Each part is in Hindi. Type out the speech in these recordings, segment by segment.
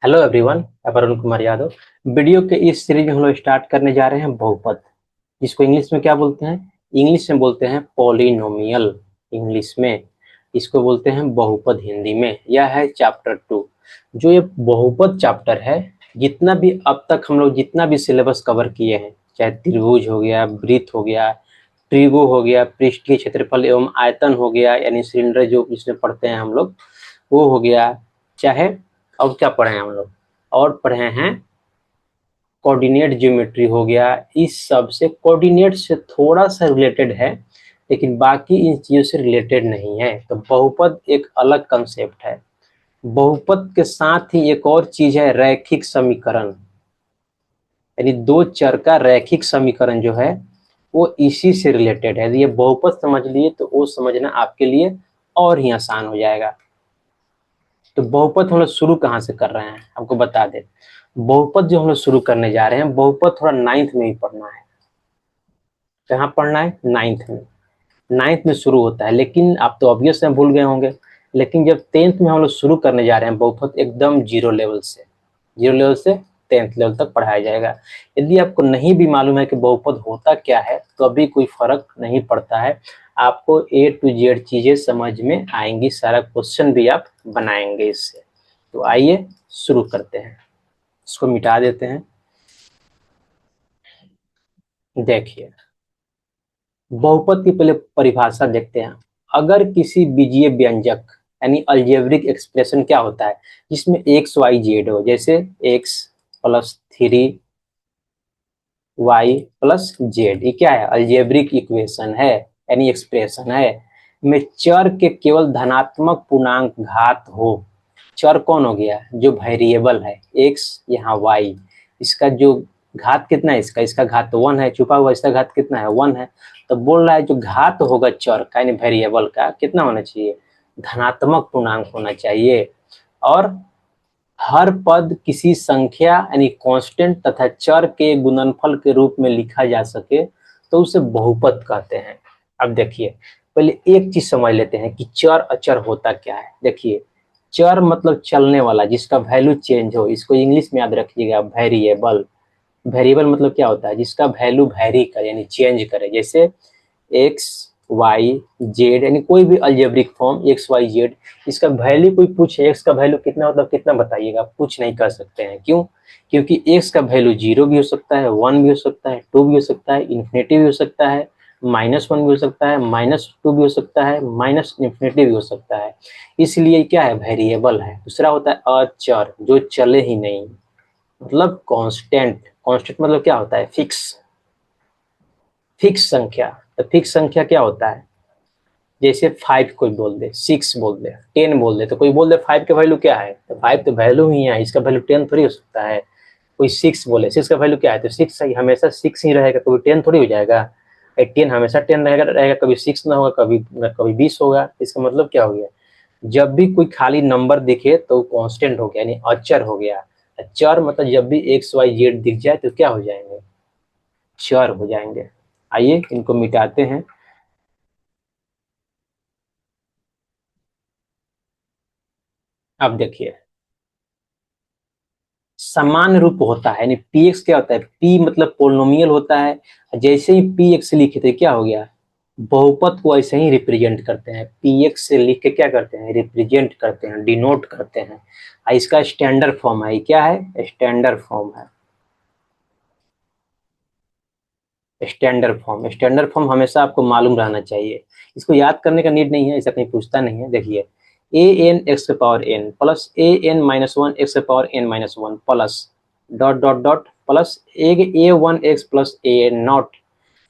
हेलो एवरीवन, मैं वरुण कुमार यादव। वीडियो के इस सीरीज में हम लोग स्टार्ट करने जा रहे हैं बहुपद, जिसको इंग्लिश में क्या बोलते हैं? इंग्लिश में बोलते हैं पॉलिनोमियल। इंग्लिश में इसको बोलते हैं बहुपद, हिंदी में यह है चैप्टर 2। जो ये बहुपद चैप्टर है, जितना भी अब तक हम लोग जितना भी सिलेबस कवर किए हैं, चाहे त्रिभुज हो गया, वृत्त हो गया, त्रिभु हो गया, पृष्ठीय क्षेत्रफल एवं आयतन हो गया, यानी सिलेंडर जो इसमें पढ़ते हैं हम लोग, वो हो गया, चाहे अब क्या पढ़े हैं हम लोग, और पढ़े हैं कोऑर्डिनेट ज्योमेट्री हो गया। इस सब से कोऑर्डिनेट से थोड़ा सा रिलेटेड है, लेकिन बाकी इन चीजों से रिलेटेड नहीं है। तो बहुपद एक अलग कंसेप्ट है। बहुपद के साथ ही एक और चीज है रैखिक समीकरण, यानी दो चर का रैखिक समीकरण जो है वो इसी से रिलेटेड है। यदि ये बहुपद समझ लिए तो वो समझना आपके लिए और ही आसान हो जाएगा। तो बहुपद हम लोग शुरू कहाँ से कर रहे हैं, आपको बता दें। बहुपद जो हम लोग शुरू करने जा रहे हैं, बहुपद थोड़ा नाइन्थ में ही पढ़ना है। कहाँ पढ़ना है? नाइन्थ में। नाइन्थ में शुरू होता है, लेकिन आप तो ऑब्वियस में भूल गए होंगे। लेकिन जब टेंथ में हम लोग शुरू करने जा रहे हैं बहुपद, एकदम जीरो लेवल से, जीरो लेवल से टेंथ लेवल तक पढ़ाया जाएगा। यदि आपको नहीं भी मालूम है कि बहुपद होता क्या है, तो अभी कोई फर्क नहीं पड़ता है। आपको A to Z चीजें समझ में आएंगी, सारा क्वेश्चन भी आप बनाएंगे इससे। तो आइए शुरू करते हैं, इसको मिटा देते हैं। देखिए, बहुपद की पहले परिभाषा देखते हैं। अगर किसी बीजीय व्यंजक यानी अलजेब्रिक एक्सप्रेशन क्या होता है, जिसमें एक्स वाई जेड हो, जैसे एक्स प्लस 3y+z, ये क्या है? अलजेब्रिक इक्वेशन है, यानी एक्सप्रेशन है। में चर के केवल धनात्मक पूर्णांक घात हो। चर कौन हो गया? जो वेरिएबल है x, यहाँ y। इसका जो घात कितना है, इसका घात 1 है, छुपा हुआ इसका घात कितना है? 1 है। तो बोल रहा है जो घात होगा चर का यानी वेरिएबल का, कितना होना चाहिए? धनात्मक पूर्णांक होना चाहिए। और हर पद किसी संख्या यानी कांस्टेंट तथा चर के गुणनफल के रूप में लिखा जा सके तो उसे बहुपद कहते हैं। अब देखिए, पहले एक चीज समझ लेते हैं कि चर अचर होता क्या है। देखिए, चर मतलब चलने वाला, जिसका वैल्यू चेंज हो। इसको इंग्लिश में याद रखिएगा, वेरिएबल। वेरिएबल मतलब क्या होता है? जिसका वैल्यू वैरी करे यानी चेंज करे। जैसे एक्स वाई जेड, यानी कोई भी algebraic form X Y Z, इसका वैल्यू कोई पूछे एक्स का वैल्यू कितना, मतलब कितना बताइएगा, कुछ नहीं कर सकते हैं। क्यों? क्योंकि एक्स का वैल्यू 0 भी हो सकता है, 1 भी हो सकता है, 2 भी हो सकता है, इन्फिनिटी भी हो सकता है, -1 भी हो सकता है, -2 भी हो सकता है, माइनस इन्फिनिटी भी हो सकता है। इसलिए क्या है? वेरिएबल है। दूसरा होता है अचर, जो चले ही नहीं, मतलब कांस्टेंट। कांस्टेंट मतलब क्या होता है? फिक्स, फिक्स संख्या। तो फिक्स संख्या क्या होता है? जैसे 5 कोई बोल दे, 6 बोल दे, 10 बोल दे, तो कोई बोल दे 5 का वैल्यू क्या है, तो 5 तो वैल्यू ही है, इसका वैल्यू 10 थोड़ी हो सकता है। कोई 6 बोले, 6 का वैल्यू क्या है, तो 6 हमेशा 6 ही रहेगा, कभी 10 थोड़ी हो जाएगा। 10 हमेशा 10 रहेगा, कभी 6 ना होगा, कभी कभी 20 होगा। इसका मतलब क्या हो गया? जब भी कोई खाली नंबर दिखे तो कांस्टेंट हो गया, यानी अचर हो गया। चर मतलब जब भी एक्स वाई जेड दिख जाए तो क्या हो जाएंगे? चर हो जाएंगे। आइए इनको मिटाते हैं। अब देखिए, समान रूप होता है, यानी पी एक्स क्या होता है? पी मतलब पोलिनोमियल होता है। जैसे ही पी एक्स लिखे थे, क्या हो गया? बहुपद को ऐसे ही रिप्रेजेंट करते हैं। पी एक्स से लिख के क्या करते हैं? रिप्रेजेंट करते हैं, डिनोट करते हैं। इसका स्टैंडर्ड फॉर्म है, क्या है? स्टैंडर्ड फॉर्म है। स्टैंडर्ड फॉर्म, स्टैंडर्ड फॉर्म हमेशा आपको मालूम रहना चाहिए। इसको याद करने का नीड नहीं है, ऐसा कहीं पूछता नहीं है। देखिए, ए एन एक्स के power N plus A N -1 X के power N -1 plus dot dot dot plus A one X plus A N not.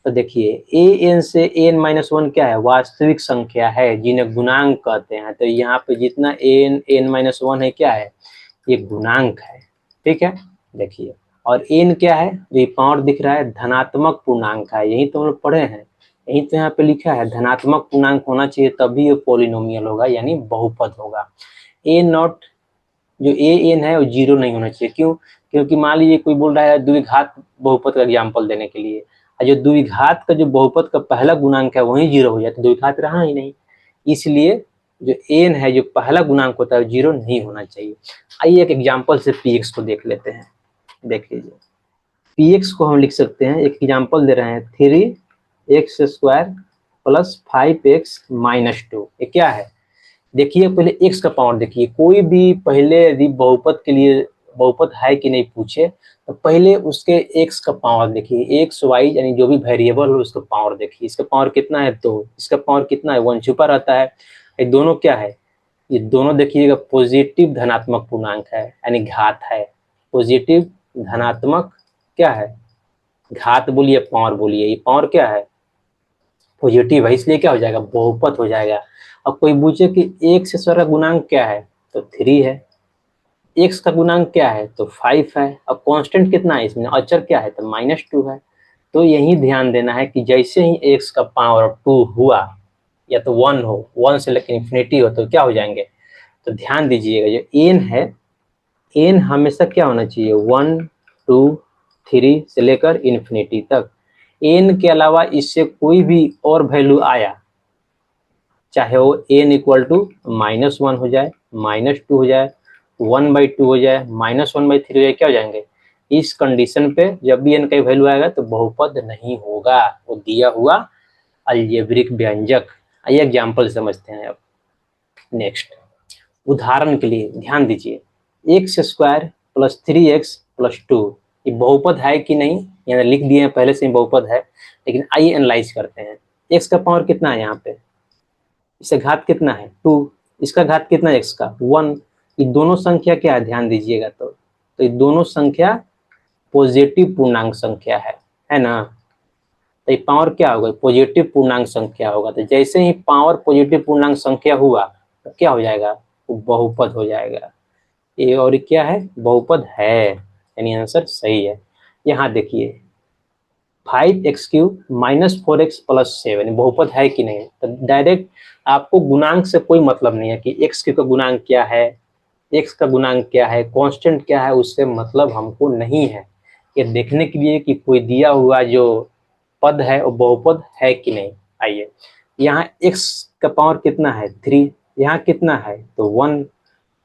तो देखिए, ए एन से ए एन -1 क्या है? वास्तविक संख्या है, जिन्हें गुणांक कहते हैं। तो यहाँ पे जितना एन -1 है क्या है? ये गुणांक है। ठीक है, देखिए। और एन क्या है? ये पावर दिख रहा है, धनात्मक पूर्णांक है। यही तो हम लोग पढ़े हैं, यही तो यहाँ पे लिखा है, धनात्मक पूर्णांक होना चाहिए तभी ये पॉलिनोमियल होगा, यानी बहुपद होगा। ए नॉट, जो ए एन है वो 0 नहीं होना चाहिए। क्यों? क्योंकि मान लीजिए कोई बोल रहा है द्विघात बहुपद का एग्जाम्पल देने के लिए, और जो द्विघात का जो बहुपद का पहला गुणांक है वही 0 हो जाए तो द्विघात रहा ही नहीं। इसलिए जो एन है, जो पहला गुणांक होता है, 0 नहीं होना चाहिए। आइए एक एग्जांपल से पीएक्स को देख लेते हैं। देख लीजिए, पीएक्स को हम लिख सकते हैं, एक एग्जांपल दे रहे हैं, 3x² प्लस 5x-2। ये क्या है? देखिए पहले x का पावर देखिए, कोई भी पहले यदि बहुपद के लिए बहुपद है कि नहीं पूछे तो पहले उसके x का पावर देखिए, x y यानी जो भी वेरिएबल हो उसका पावर देखिए। इसका पावर कितना है 2, इसका पावर कितना है 1 छुपा रहता है। ये दोनों क्या है? ये दोनों देखिएगा पॉजिटिव धनात्मक पूर्णांक है, यानी घात है। पॉजिटिव धनात्मक क्या है? घात बोलिए, पावर बोलिए, ये पावर क्या है? पॉजिटिव है, इसलिए क्या हो जाएगा? बहुपद हो जाएगा। अब कोई पूछे कि एक से स्वर का गुणांक क्या है, तो 3 है। एक्स का गुणांक क्या है, तो 5 है। अब कांस्टेंट कितना है इसमें, अचर क्या है, तो -2 है। तो यही ध्यान देना है कि जैसे ही एक्स का पावर 2 हुआ, या तो 1 हो, 1 से लेकर इन्फिनिटी हो, तो क्या हो जाएंगे? तो ध्यान दीजिएगा, जो एन है, एन हमेशा क्या होना चाहिए, 1 2 3 से लेकर इन्फिनिटी तक। एन के अलावा इससे कोई भी और वैल्यू आया, चाहे वो n इक्वल टू -1 हो जाए, -2 हो जाए, 1/2 हो जाए, -1/3 हो जाए, क्या हो जाएंगे? इस कंडीशन पे जब भी n का वैल्यू आएगा तो बहुपद नहीं होगा, वो दिया हुआ अलजेब्रिक व्यंजक। आइए एग्जाम्पल समझते हैं अब। नेक्स्ट उदाहरण के लिए ध्यान दीजिए, x² प्लस 3x+2, ये बहुपद है कि नहीं, यहाँ लिख दिए हैं पहले से ही बहुपद है, लेकिन आइए एनालाइज करते हैं। x का पावर कितना है यहाँ पे, इसका घात कितना है 2, इसका घात कितना है x का 1। ये दोनों संख्या क्या है, ध्यान दीजिएगा। तो ये दोनों संख्या पॉजिटिव पूर्णांक संख्या है ना। तो ये पावर क्या होगा, पॉजिटिव पूर्णांक संख्या होगा। तो जैसे ही पावर पॉजिटिव पूर्णांक संख्या हुआ तो क्या हो जाएगा, वो बहुपद हो जाएगा। ये और क्या है, बहुपद है, यानी आंसर सही है। यहाँ देखिए 5x³ - 4x+7 बहुपद है कि नहीं। तो डायरेक्ट आपको गुणांक से कोई मतलब नहीं है कि x³ का गुणांक क्या है, x का गुणांक क्या है, कांस्टेंट क्या है, उससे मतलब हमको नहीं है। ये देखने के लिए कि कोई दिया हुआ जो पद है वो बहुपद है कि नहीं। आइए, यहाँ x का पावर कितना है 3, यहाँ कितना है तो 1।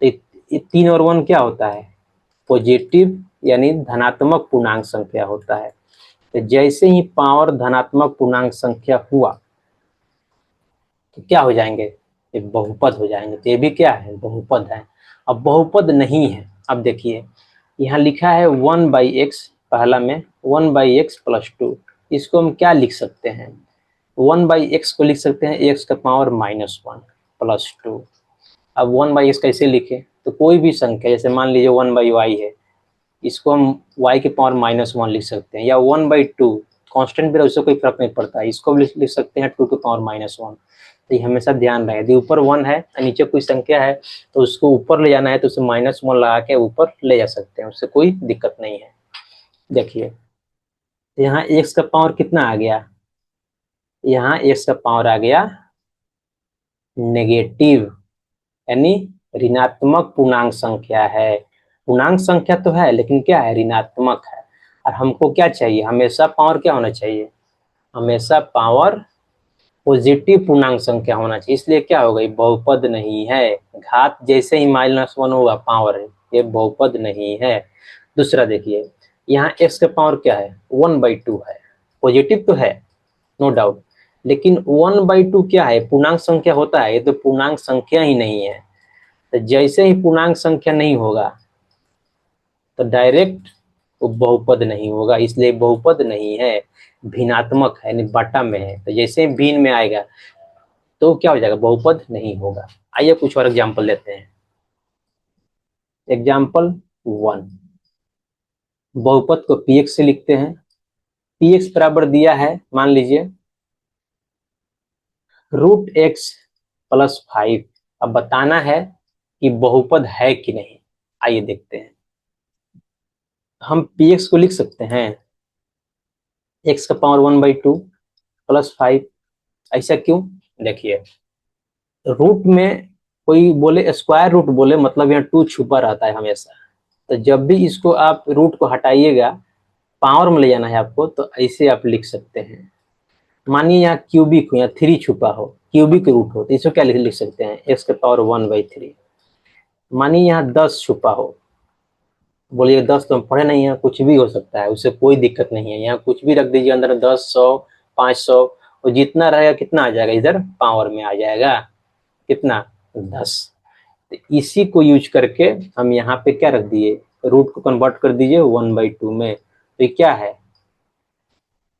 तो ये 3 और 1 क्या होता है, पॉजिटिव यानी धनात्मक पूर्णांक संख्या होता है। तो जैसे ही पावर धनात्मक पूर्णांक संख्या हुआ तो क्या हो जाएंगे, ये बहुपद हो जाएंगे। तो ये भी क्या है, बहुपद है। अब बहुपद नहीं है, अब देखिए यहाँ लिखा है 1/x, पहला में 1/x+2, इसको हम क्या लिख सकते हैं, 1/x को लिख सकते हैं x का पावर -1+2। अब 1/x कैसे लिखे, तो कोई भी संख्या, जैसे मान लीजिए 1/y है, इसको हम y के पावर -1 लिख सकते हैं, या 1/2 कांस्टेंट भी रहे उससे कोई फर्क नहीं पड़ता, इसको भी लिख सकते हैं 2 के पावर -1। तो ये हमेशा ध्यान रहे, यदि ऊपर 1 है नीचे कोई संख्या है तो उसको ऊपर ले जाना है तो उसे -1 लगा के ऊपर ले जा सकते हैं, उससे कोई दिक्कत नहीं है। देखिए यहाँ x का पावर कितना आ गया, यहाँ x का पावर आ गया नेगेटिव, यानी ऋणात्मक पूर्णांक संख्या है। पूर्णांक संख्या तो है लेकिन क्या है, ऋणात्मक है। और हमको क्या चाहिए, हमेशा पावर क्या होना चाहिए, हमेशा पावर पॉजिटिव पूर्णांक संख्या होना चाहिए। इसलिए क्या होगा, ये बहुपद नहीं है। घात जैसे ही -1 होगा पावर है, ये बहुपद नहीं है। दूसरा देखिए, यहाँ x का पावर क्या है 1/2 है, पॉजिटिव तो है नो डाउट, लेकिन 1/2 क्या है, पूर्णांक संख्या होता है, ये तो पूर्णांक संख्या ही नहीं है। तो जैसे ही पूर्णांक संख्या नहीं होगा तो डायरेक्ट वो बहुपद नहीं होगा, इसलिए बहुपद नहीं है, भिन्नात्मक है, यानी बटा में है। तो जैसे ही भिन्न में आएगा तो क्या हो जाएगा, बहुपद नहीं होगा। आइए कुछ और एग्जाम्पल लेते हैं। एग्जाम्पल 1, बहुपद को px से लिखते हैं। px बराबर दिया है, मान लीजिए √x+5। अब बताना है कि बहुपद है कि नहीं। आइए देखते हैं, हम px को लिख सकते हैं x का पावर 1/2 + 5। ऐसा क्यों, देखिए रूट में कोई बोले, स्क्वायर रूट बोले मतलब यहाँ 2 छुपा रहता है हमेशा। तो जब भी इसको आप रूट को हटाइएगा, पावर में ले जाना है आपको, तो ऐसे आप लिख सकते हैं। मानिए यहाँ क्यूबिक हो, यहाँ 3 छुपा हो, क्यूबिक रूट हो तो इसको क्या लिख सकते हैं, एक्स के पावर 1/3। मानिए यहाँ 10 छुपा हो, बोलिए 10 तो हम पढ़े नहीं है, कुछ भी हो सकता है, उससे कोई दिक्कत नहीं है, यहाँ कुछ भी रख दीजिए अंदर, 10, 100, 500, और जितना रहेगा कितना आ जाएगा, इधर पावर में आ जाएगा कितना, 10। तो इसी को यूज करके हम यहाँ पे क्या रख दिए, रूट को कन्वर्ट कर दीजिए 1/2 में। तो ये क्या है,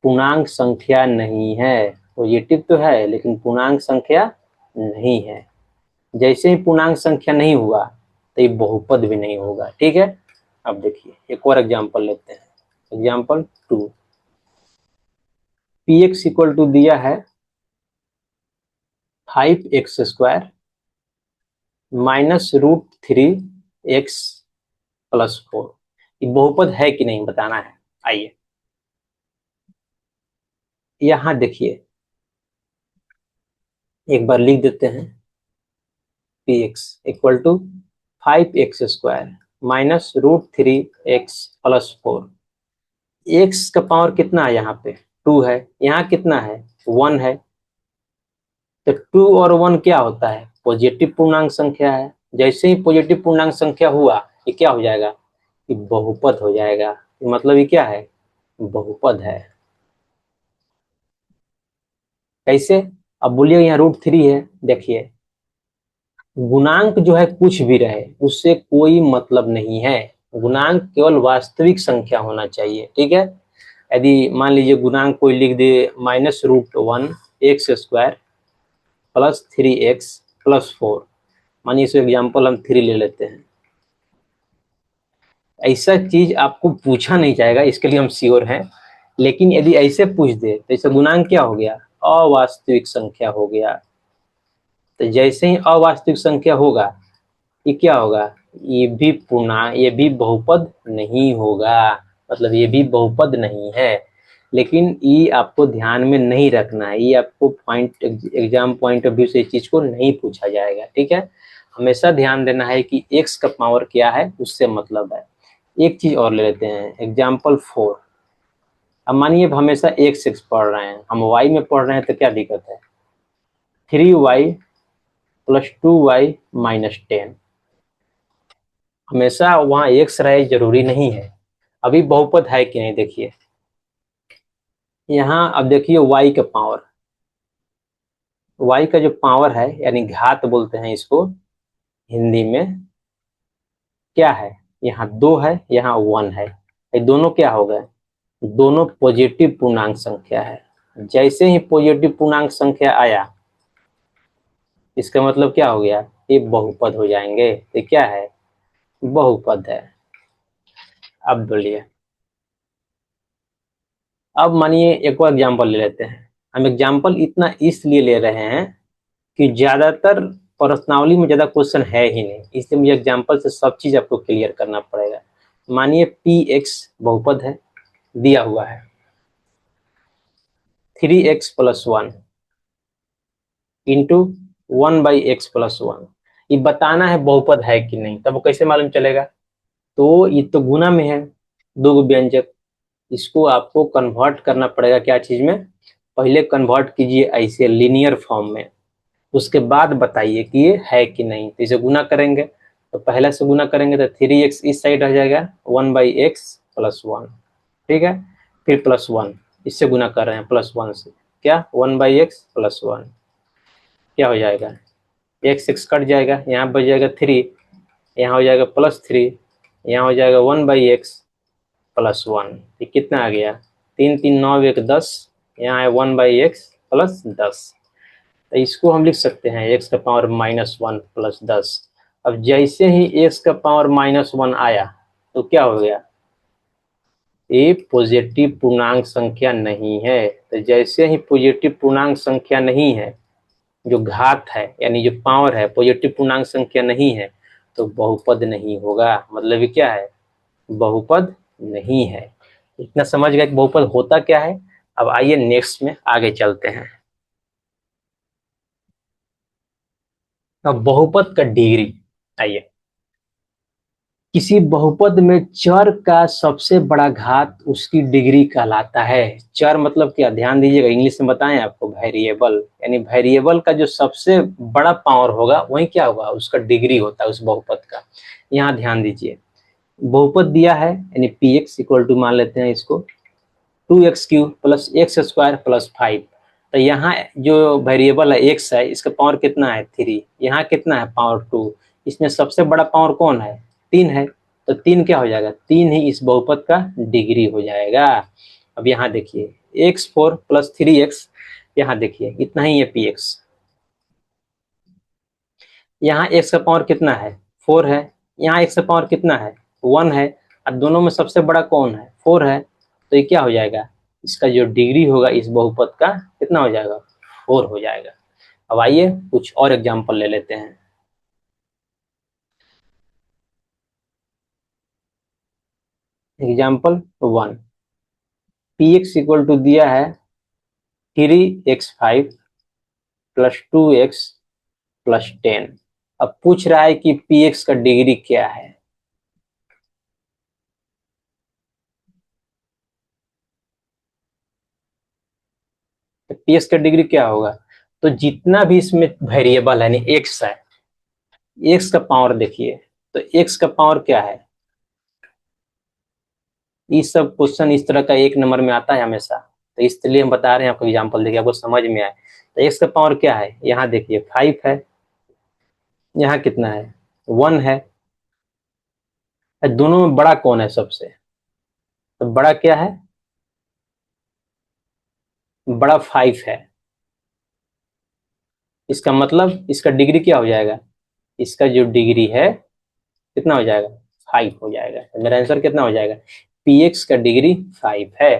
पूर्णांक संख्या नहीं है, पॉजिटिव तो है लेकिन पूर्णांक संख्या नहीं है। जैसे ही पूर्णांक संख्या नहीं हुआ तो ये बहुपद भी नहीं होगा। ठीक है, अब देखिए एक और एग्जांपल लेते हैं, example 2। P X equal to दिया है 5x² -√3x+4। ये बहुपद है कि नहीं बताना है। आइए यहां देखिए, एक बार लिख देते हैं, P X equal to 5x² -√3x+4। X का पावर कितना है, यहाँ पे 2 है, यहाँ कितना है 1 है। तो 2 और 1 क्या होता है, पॉजिटिव पूर्णांक संख्या है। जैसे ही पॉजिटिव पूर्णांक संख्या हुआ ये क्या हो जाएगा, ये बहुपद हो जाएगा। मतलब ये क्या है, बहुपद है। कैसे, अब बोलिए यहाँ √3 है, देखिए गुणांक जो है कुछ भी रहे उससे कोई मतलब नहीं है, गुणांक केवल वास्तविक संख्या होना चाहिए। ठीक है, यदि मान लीजिए गुणांक कोई लिख दे -√1x² +3x+4, मानिए इस एग्जाम्पल हम 3 ले लेते हैं। ऐसा चीज आपको पूछा नहीं जाएगा, इसके लिए हम श्योर हैं, लेकिन यदि ऐसे पूछ दे तो इसका गुणांक क्या हो गया, अवास्तविक संख्या हो गया। तो जैसे ही अवास्तविक संख्या होगा ये क्या होगा, ये भी पूर्णांक, ये भी बहुपद नहीं होगा, मतलब ये भी बहुपद नहीं है। लेकिन ये आपको ध्यान में नहीं रखना है, ये आपको point, exam point of view से इस चीज को नहीं पूछा जाएगा। ठीक है, हमेशा ध्यान देना है कि एक्स का पावर क्या है उससे मतलब है। एक चीज और ले लेते हैं, एग्जाम्पल 4। अब मानिए हमेशा एक्स एक्स पढ़ रहे हैं, हम वाई में पढ़ रहे हैं तो क्या दिक्कत है, 3y + 2y - 10। हमेशा वहां एक्स रहे जरूरी नहीं है। अभी बहुपद है कि नहीं देखिए, यहाँ अब देखिए y का पावर, y का जो पावर है यानी घात बोलते हैं इसको हिंदी में, क्या है, यहाँ 2 है यहाँ 1 है, ये दोनों क्या हो गए, दोनों पॉजिटिव पूर्णांक संख्या है। जैसे ही पॉजिटिव पूर्णांक संख्या आया इसका मतलब क्या हो गया, ये बहुपद हो जाएंगे। ये क्या है, बहुपद है। अब बोलिए, अब मानिए एक और एग्जाम्पल ले लेते हैं। हम एग्जाम्पल इतना इसलिए ले रहे हैं कि ज्यादातर प्रश्नावली में ज्यादा क्वेश्चन है ही नहीं, इसलिए मुझे एग्जाम्पल से सब चीज आपको क्लियर करना पड़ेगा। मानिए पी एक्स बहुपद है, दिया हुआ है 3x+1 इंटू 1/x+1। ये बताना है बहुपद है कि नहीं, तब कैसे मालूम चलेगा, तो ये तो गुना में है, दो व्यंजक, इसको आपको कन्वर्ट करना पड़ेगा क्या चीज में, पहले कन्वर्ट कीजिए ऐसे लीनियर फॉर्म में, उसके बाद बताइए कि ये है कि नहीं। तो इसे गुना करेंगे, तो पहले से गुना करेंगे तो 3x इस साइड रह जाएगा 1/x+1। ठीक है, फिर +1, इससे गुना कर रहे हैं +1 से, क्या 1/x+1, क्या हो जाएगा, एक्स एक्स कट जाएगा, यहाँ बच जाएगा 3, यहाँ हो जाएगा +3, यहाँ हो जाएगा 1/x+1। ये कितना आ गया, 3 3 9 1 10, यहाँ है 1/x+10। तो इसको हम लिख सकते हैं x का पावर -1 + 10। अब जैसे ही x का पावर -1 आया तो क्या हो गया, ये पॉजिटिव पूर्णांक संख्या नहीं है। तो जैसे ही पॉजिटिव पूर्णांक संख्या नहीं है, जो घात है यानी जो पावर है पॉजिटिव पूर्णांक संख्या नहीं है, तो बहुपद नहीं होगा। मतलब ये क्या है, बहुपद नहीं है। इतना समझ गए कि बहुपद होता क्या है। अब आइए नेक्स्ट में आगे चलते हैं। अब बहुपद का डिग्री, आइए किसी बहुपद में चर का सबसे बड़ा घात उसकी डिग्री कहलाता है। चर मतलब क्या, ध्यान दीजिएगा, इंग्लिश में बताएं आपको, वेरिएबल, यानी वेरिएबल का जो सबसे बड़ा पावर होगा वही क्या होगा, उसका डिग्री होता है उस बहुपद का। यहाँ ध्यान दीजिए, बहुपद दिया है यानी पी एक्स इक्वल टू, मान लेते हैं इसको 2x³ plus x square plus 5। तो यहाँ जो वेरिएबल है एक्स है, इसका पावर कितना है 3, यहाँ कितना है पावर 2, इसमें सबसे बड़ा पावर कौन है 3 है, तो 3 क्या हो जाएगा, 3 ही इस बहुपद का डिग्री हो जाएगा। अब यहाँ देखिए x4 प्लस 3x, यहाँ देखिए इतना ही है पी एक्स, यहाँ x का पावर कितना है 4 है, यहाँ x का पावर कितना है 1 है, और दोनों में सबसे बड़ा कौन है 4 है, तो ये क्या हो जाएगा, इसका जो डिग्री होगा इस बहुपद का कितना हो जाएगा 4 हो जाएगा। अब आइए कुछ और एग्जांपल ले लेते हैं। Example 1, P X equal to दिया है 3x5 प्लस 2x प्लस 10। अब पूछ रहा है कि पी एक्स का डिग्री क्या है। तो पी एक्स का डिग्री क्या होगा, तो जितना भी इसमें वेरिएबल है यानी एक्स है, एक्स का पावर देखिए, तो एक्स का पावर क्या है, ये सब क्वेश्चन इस तरह का 1 नंबर में आता है हमेशा, तो इसलिए हम बता रहे हैं आपको एग्जांपल देखिए आपको समझ में आए। तो एक्स का पावर क्या है, यहाँ देखिए 5 है, यहाँ कितना है 1 है, दोनों में बड़ा कौन है सबसे, तो बड़ा क्या है, बड़ा 5 है, इसका मतलब इसका डिग्री क्या हो जाएगा, इसका जो डिग्री है कितना हो जाएगा 5 हो जाएगा। तो मेरा आंसर कितना हो जाएगा, पी एक्स का डिग्री 5 है।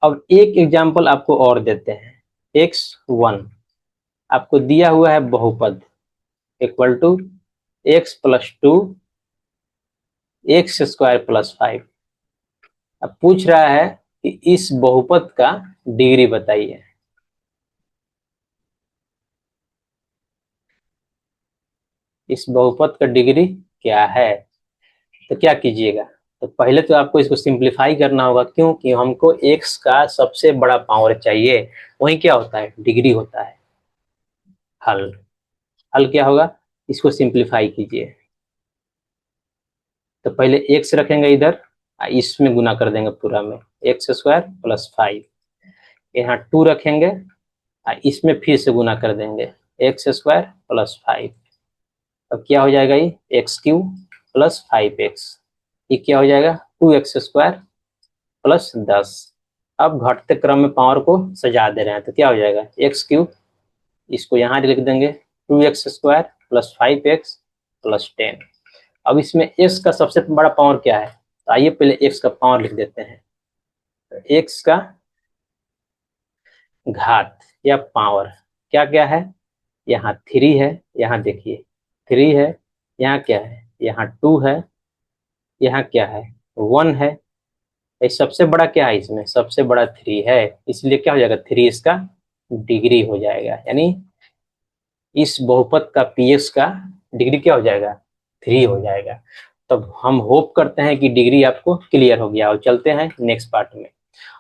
अब एक एग्जाम्पल आपको और देते हैं, x1 आपको दिया हुआ है बहुपद equal to x+2 X square plus 5। अब पूछ रहा है कि इस बहुपद का डिग्री बताइए। इस बहुपद का डिग्री क्या है, तो क्या कीजिएगा, तो पहले तो आपको इसको सिंप्लीफाई करना होगा, क्योंकि हमको x का सबसे बड़ा पावर चाहिए, वही क्या होता है डिग्री होता है। हल, हल क्या होगा, इसको सिंप्लीफाई कीजिए, तो पहले x रखेंगे इधर, इसमें गुना कर देंगे पूरा में, एक्स स्क्वायर प्लस 5, यहाँ 2 रखेंगे, इसमें फिर से गुना कर देंगे एक्स स्क्वायर प्लस 5। अब क्या हो जाएगा, ये x³ प्लस 5x, ये क्या हो जाएगा 2x² प्लस 10। अब घटते क्रम में पावर को सजा दे रहे हैं, तो क्या हो जाएगा x³, इसको यहाँ लिख देंगे 2x² प्लस 5x प्लस 10। अब इसमें x का सबसे बड़ा पावर क्या है, तो आइए पहले x का पावर लिख देते हैं। तो x का घात या पावर क्या क्या है, यहाँ 3 है, यहाँ देखिए 3 है, यहाँ क्या है, यहाँ 2 है, यहाँ क्या है 1 है, ये सबसे बड़ा क्या है, इसमें सबसे बड़ा 3 है, इसलिए क्या हो जाएगा 3 इसका डिग्री हो जाएगा, यानी इस बहुपद का पीएक्स का डिग्री क्या हो जाएगा 3 हो जाएगा। तब हम होप करते हैं कि डिग्री आपको क्लियर हो गया, और चलते हैं नेक्स्ट पार्ट में।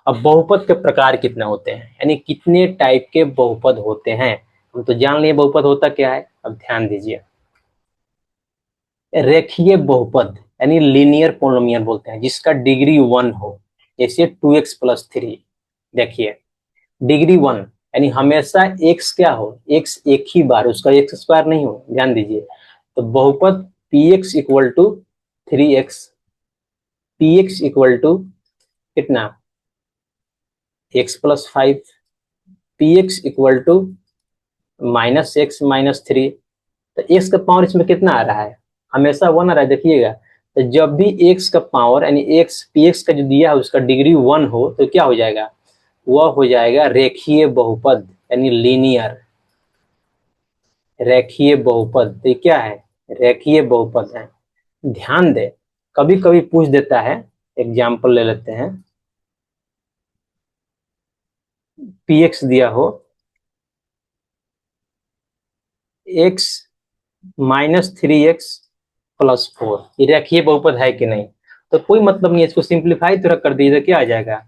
अब बहुपद के प्रकार कितने होते हैं, यानी कितने टाइप के बहुपद होते हैं, हम तो जान लिए बहुपद होता क्या है। अब ध्यान दीजिए, रेखीय बहुपद यानी लीनियर पोलोमियल बोलते हैं, जिसका डिग्री 1 हो, जैसे 2x+3। देखिए डिग्री 1 यानी हमेशा x क्या हो, x एक ही बार, उसका एक्स स्क्वायर नहीं हो, ध्यान दीजिए। तो बहुपद px equal to 3x, px equal to कितना x+5, px equal to -x-3। तो x का पावर इसमें कितना आ रहा है, हमेशा 1 आ रहा है, देखिएगा। तो जब भी x का पावर यानी x px का जो दिया है उसका डिग्री 1 हो, तो क्या हो जाएगा, वह हो जाएगा रेखीय बहुपद यानी लीनियर, रेखीय बहुपद। तो क्या है, रेखीय बहुपद है। ध्यान दे, कभी कभी पूछ देता है, एग्जाम्पल ले लेते हैं, px दिया हो, x -3x+4, ये रेखीय बहुपद है कि नहीं? तो कोई मतलब नहीं है, इसको सिंप्लीफाई थोड़ा कर दीजिए तो क्या आ जाएगा,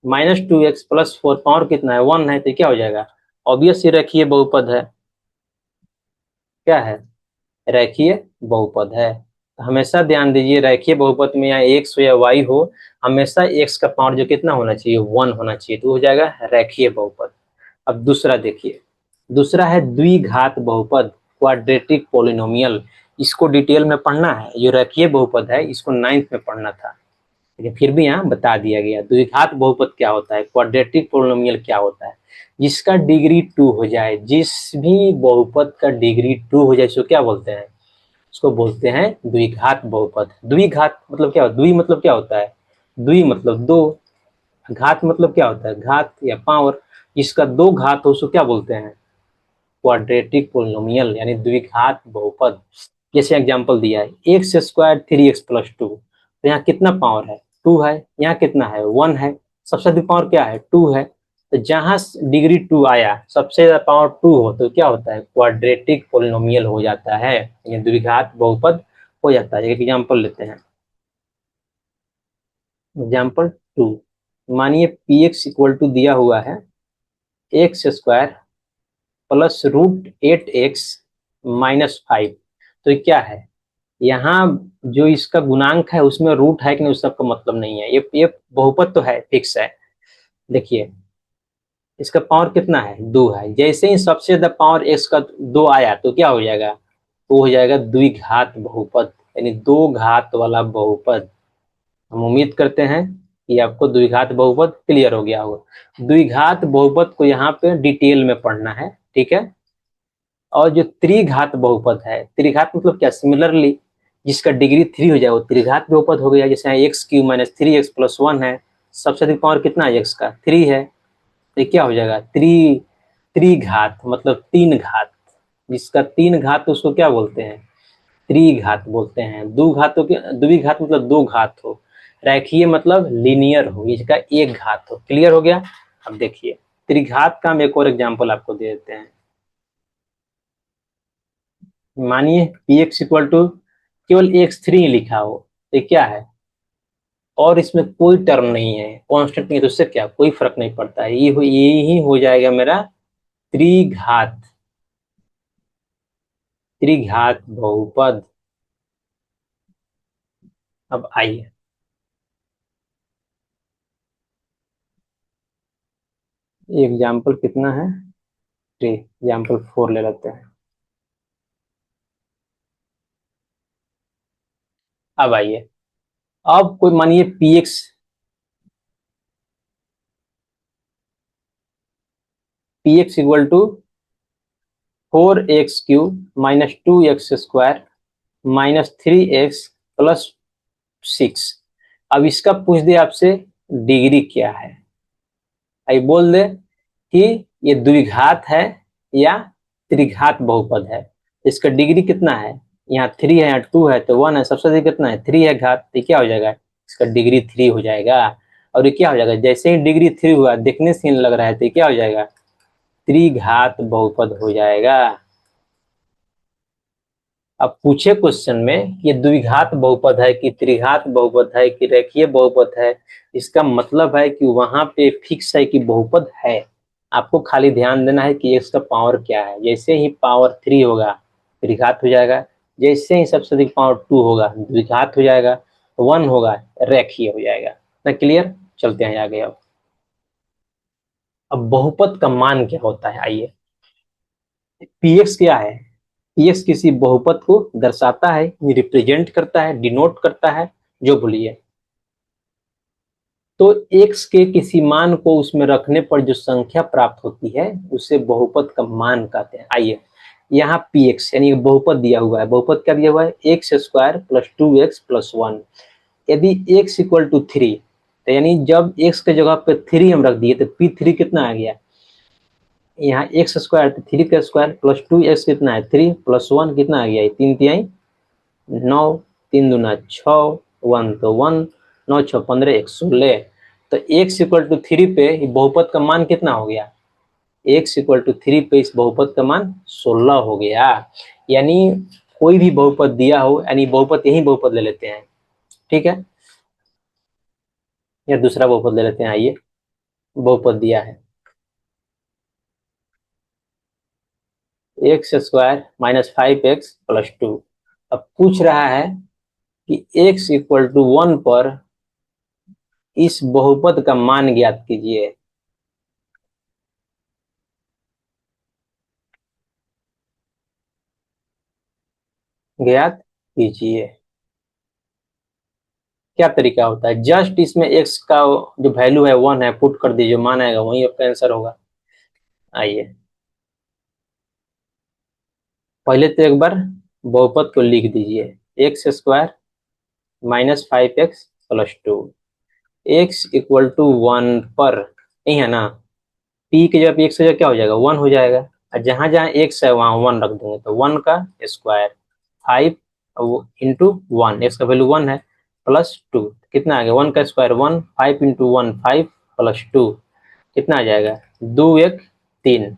-2x+4, पावर कितना है 1 है, तो क्या हो जाएगा, ऑब्वियस ये रेखीय बहुपद है। क्या है? रेखीय बहुपद है। तो हमेशा ध्यान दीजिए, रेखीय बहुपद में या एक्स हो या वाई हो, हमेशा एक्स का पावर जो कितना होना चाहिए, 1 होना चाहिए, तो हो जाएगा रेखीय बहुपद। अब दूसरा देखिए, दूसरा है द्विघात बहुपद, क्वाड्रेटिक पोलिनोमियल। इसको डिटेल में पढ़ना है, ये रेखीय बहुपद है, इसको 9th में पढ़ना था, लेकिन फिर भी यहाँ बता दिया गया। द्विघात बहुपद क्या होता है, क्वाड्रेटिक पोलिनोमियल क्या होता है, जिसका डिग्री 2 हो जाए, जिस भी बहुपद का डिग्री 2 हो जाए इसको क्या बोलते हैं, उसको बोलते हैं द्विघात बहुपद। द्विघात मतलब क्या होता है, द्वि मतलब क्या होता है, द्वि मतलब दो, घात मतलब क्या होता है, घात या पावर, जिसका दो घात हो उसको क्या बोलते हैं, क्वाड्रेटिक पोलिनोमियल, यानी द्विघात बहुपद। जैसे एग्जांपल दिया है, x² 3x+2, तो यहाँ कितना पावर है, 2 है, यहाँ कितना है 1 है, सबसे अधिक पावर क्या है 2 है, तो जहां डिग्री 2 आया, सबसे ज्यादा पावर 2 हो, तो क्या होता है, क्वाड्रेटिक पोलिनोमियल हो जाता है, ये द्विघात बहुपद हो जाता है। एक एग्जांपल लेते हैं, एग्जांपल 2, मानिए px दिया हुआ है x² +√8x-5, तो ये क्या है, यहाँ जो इसका गुणांक है उसमें रूट है कि नहीं, उस सबका मतलब नहीं है, ये बहुपद तो है, फिक्स है। देखिए इसका पावर कितना है, 2 है, जैसे ही सबसे ज्यादा पावर x का 2 आया तो क्या हो जाएगा, तो हो जाएगा द्विघात बहुपद, यानी दो घात वाला बहुपद। हम उम्मीद करते हैं कि आपको द्विघात बहुपद क्लियर हो गया होगा। द्विघात बहुपद को यहाँ पे डिटेल में पढ़ना है, ठीक है। और जो त्रिघात बहुपद है, त्रिघात मतलब क्या, सिमिलरली जिसका डिग्री 3 हो जाए वो त्रिघात बहुपद हो गया। जैसे x³ - 3x+1 है, सबसे अधिक पावर कितना है x का, 3 है, तो क्या हो जाएगा, त्रिघात मतलब 3 घात, जिसका 3 घात तो उसको क्या बोलते हैं, त्रिघात बोलते हैं। द्विघात मतलब दो घात हो, रेखीय मतलब लीनियर हो, इसका एक घात हो। क्लियर हो गया? अब देखिए त्रिघात का हम एक और एग्जांपल आपको दे देते हैं। मानिए px केवल x3 लिखा हो, तो क्या है, और इसमें कोई टर्म नहीं है, कांस्टेंट नहीं है, तो उससे क्या कोई फर्क नहीं पड़ता है, ये ही हो जाएगा मेरा त्रिघात, त्रिघात बहुपद। अब आइए, एग्जाम्पल कितना है, एग्जाम्पल 4 ले लेते हैं। अब आइए, अब कोई मानिए px=4x³ - 2x² - 3x+6। अब इसका पूछ दे आपसे डिग्री क्या है, आई बोल दे कि ये द्विघात है या त्रिघात बहुपद है, इसका डिग्री कितना है, यहाँ 3 है, यहाँ 2 है, तो 1 है, सबसे अधिक कितना है 3 है घात, तो क्या हो जाएगा, इसका डिग्री 3 हो जाएगा। और ये क्या हो जाएगा, जैसे ही डिग्री 3 हुआ, देखने से लग रहा है, तो क्या हो जाएगा, त्रिघात बहुपद हो जाएगा। अब पूछे क्वेश्चन में कि ये द्विघात बहुपद है कि त्रिघात बहुपद है कि रेखीय बहुपद है, इसका मतलब है कि वहां पे फिक्स है कि बहुपद है। आपको खाली ध्यान देना है कि इसका पावर क्या है, जैसे ही पावर 3 होगा त्रिघात हो जाएगा, जैसे ही सबसे अधिक पावर 2 होगा द्विघात हो जाएगा, 1 होगा रेखीय हो जाएगा ना। क्लियर? चलते हैं आगे। अब बहुपद का मान क्या होता है, आइए, px क्या है, px किसी बहुपद को दर्शाता है, रिप्रेजेंट करता है, डिनोट करता है, जो बोलिए। तो x के किसी मान को उसमें रखने पर जो संख्या प्राप्त होती है उसे बहुपद का मान कहते हैं। आइए, यहाँ px यानी बहुपद दिया हुआ है, बहुपद क्या दिया हुआ है, x² + 2x+1। यदि x = 3, तो यानी जब x के जगह पे 3 हम रख दिए तो p3 कितना आ गया, यहाँ x² तो 3 का स्क्वायर + 2x कितना है 3 + 1 कितना आ गया, 3×3 = 9। 3 दूना 6, 1 तो 1, 9 6 15, 1 16। तो x इक्वल टू 3 पे बहुपद का मान कितना हो गया? x इक्वल टू 3 पे इस बहुपद का मान 16 हो गया। यानी कोई भी बहुपद दिया हो, यानी बहुपद यही बहुपद ले लेते हैं, ठीक है, या दूसरा बहुपद ले लेते हैं। आइए, बहुपद दिया है X square minus 5x plus 2। अब पूछ रहा है कि x इक्वल टू 1 पर इस बहुपद का मान ज्ञात कीजिए। ज्ञात कीजिए। क्या तरीका होता है? जस्ट इसमें x का जो वैल्यू है 1 है, पुट कर दीजिए, मान आएगा, वही आपका आंसर होगा। आइए, पहले तो एक बार बहुपद को लिख दीजिए, X square minus 5x plus 2। X equal to 1 पर, यही है ना, p की जगह x की जगह क्या हो जाएगा? 1 हो जाएगा। और जहां जहां x है वहां 1 रख देंगे, तो 1 का स्क्वायर 5 इंटू 1, एक्स का वैल्यू 1 है, प्लस 2, कितना आ गया? 1 का स्क्वायर 1, 5 इंटू 1 5 प्लस 2, कितना आ जाएगा? 2 1 3,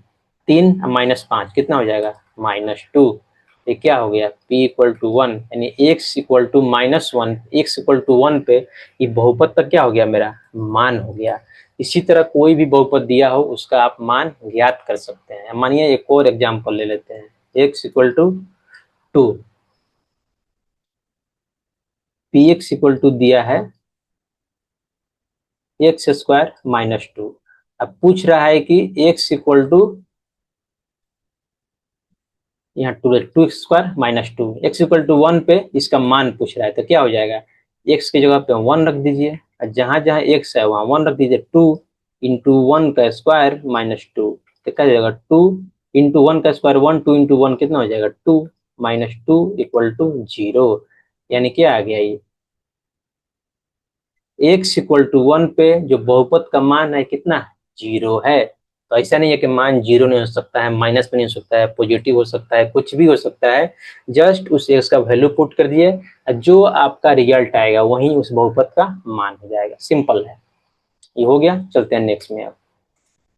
3 माइनस 5 कितना हो जाएगा? -2। ये क्या हो गया? p इक्वल टू 1, यानी x equal to -1, x equal to 1 पे ये बहुपद का क्या हो गया? मेरा मान हो गया। इसी तरह कोई भी बहुपद दिया हो उसका आप मान ज्ञात कर सकते हैं। मानिए एक और एग्जांपल ले लेते हैं, x equal to 2, px equal to दिया है एक्स स्क्वायर माइनस 2। अब पूछ रहा है कि x इक्वल टू, यहाँ 2 square minus 2, X equal to 1 पे इसका मान पूछ रहा है, तो क्या हो जाएगा? x की जगह पे 1 रख दीजिए, और जहां जहां x है वहां 1 रख दीजिए। 2 इंटू 1 का स्क्वायर माइनस 2, तो क्या हो जाएगा? 2 इंटू 1 का स्क्वायर 1, 2 इंटू 1 कितना हो जाएगा? 2, -2 इक्वल टू 0। यानी क्या आ गया? ये x इक्वल टू 1 पे जो बहुपद का मान है कितना? 0 है। तो ऐसा नहीं है कि मान 0 नहीं हो सकता है, माइनस में नहीं हो सकता है, पॉजिटिव हो सकता है, कुछ भी हो सकता है। जस्ट उस x का वैल्यू पुट कर दिए, जो आपका रिजल्ट आएगा वही उस बहुपद का मान हो जाएगा। सिंपल है, ये हो गया। चलते हैं नेक्स्ट में। आप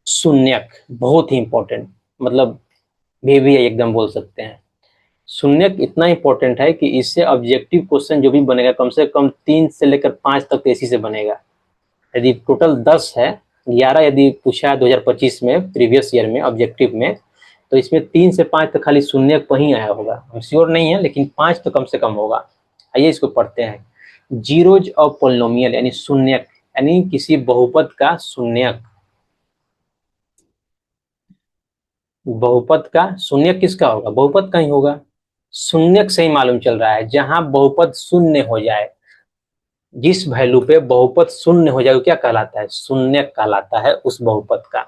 शून्यक बहुत ही इंपॉर्टेंट, मतलब भी एकदम बोल सकते हैं। शून्यक इतना इंपॉर्टेंट है कि इससे ऑब्जेक्टिव क्वेश्चन जो भी बनेगा कम से कम 3 से लेकर 5 तक इसी से बनेगा। यदि टोटल 10 है, 11 यदि पूछा है 2025 में, प्रीवियस ईयर में ऑब्जेक्टिव में, तो इसमें 3 से 5 तक खाली शून्यक पर ही आया होगा। हम श्योर नहीं है, लेकिन 5 तो कम से कम होगा। आइए इसको पढ़ते हैं। जीरोज ऑफ पोलिनोमियल, यानी शून्यक, यानी किसी बहुपद का शून्यक। बहुपद का शून्यक किसका होगा? बहुपद का ही होगा। शून्यक से ही मालूम चल रहा है, जहां बहुपद शून्य हो जाए, जिस वैल्यू पे बहुपद शून्य हो जाए वो क्या कहलाता है? शून्यक कहलाता है उस बहुपद का।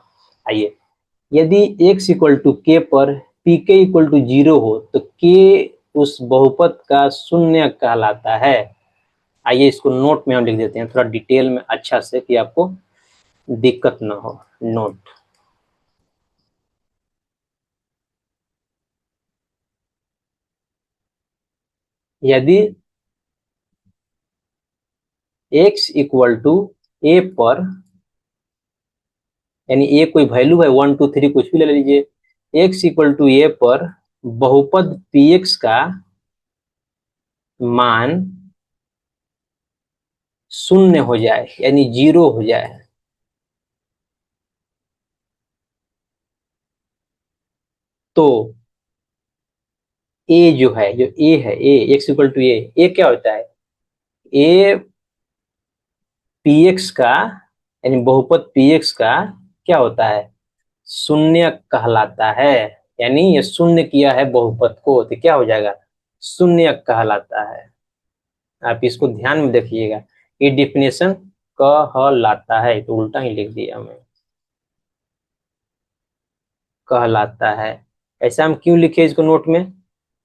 आइए, यदि x इक्वल टू के पर pk इक्वल टू 0 हो तो k उस बहुपद का शून्य कहलाता है। आइए इसको नोट में हम लिख देते हैं, थोड़ा डिटेल में अच्छा से, कि आपको दिक्कत ना हो। नोट, यदि x इक्वल टू a पर, यानी a कोई वैल्यू है 1 2 3 कुछ भी ले लीजिए, x इक्वल टू a पर बहुपद px का मान शून्य हो जाए, यानी 0 हो जाए, तो a जो है, जो a है, a x equal to a क्या होता है? a px का, यानी बहुपद px का क्या होता है? शून्य कहलाता है। यानी ये शून्य किया है बहुपद को, तो क्या हो जाएगा? शून्य कहलाता है। आप इसको ध्यान में देखिएगा, ये डिफिनेशन कहलाता है, तो उल्टा ही लिख दिया मैं, कहलाता है। ऐसा हम क्यों लिखे इसको नोट में?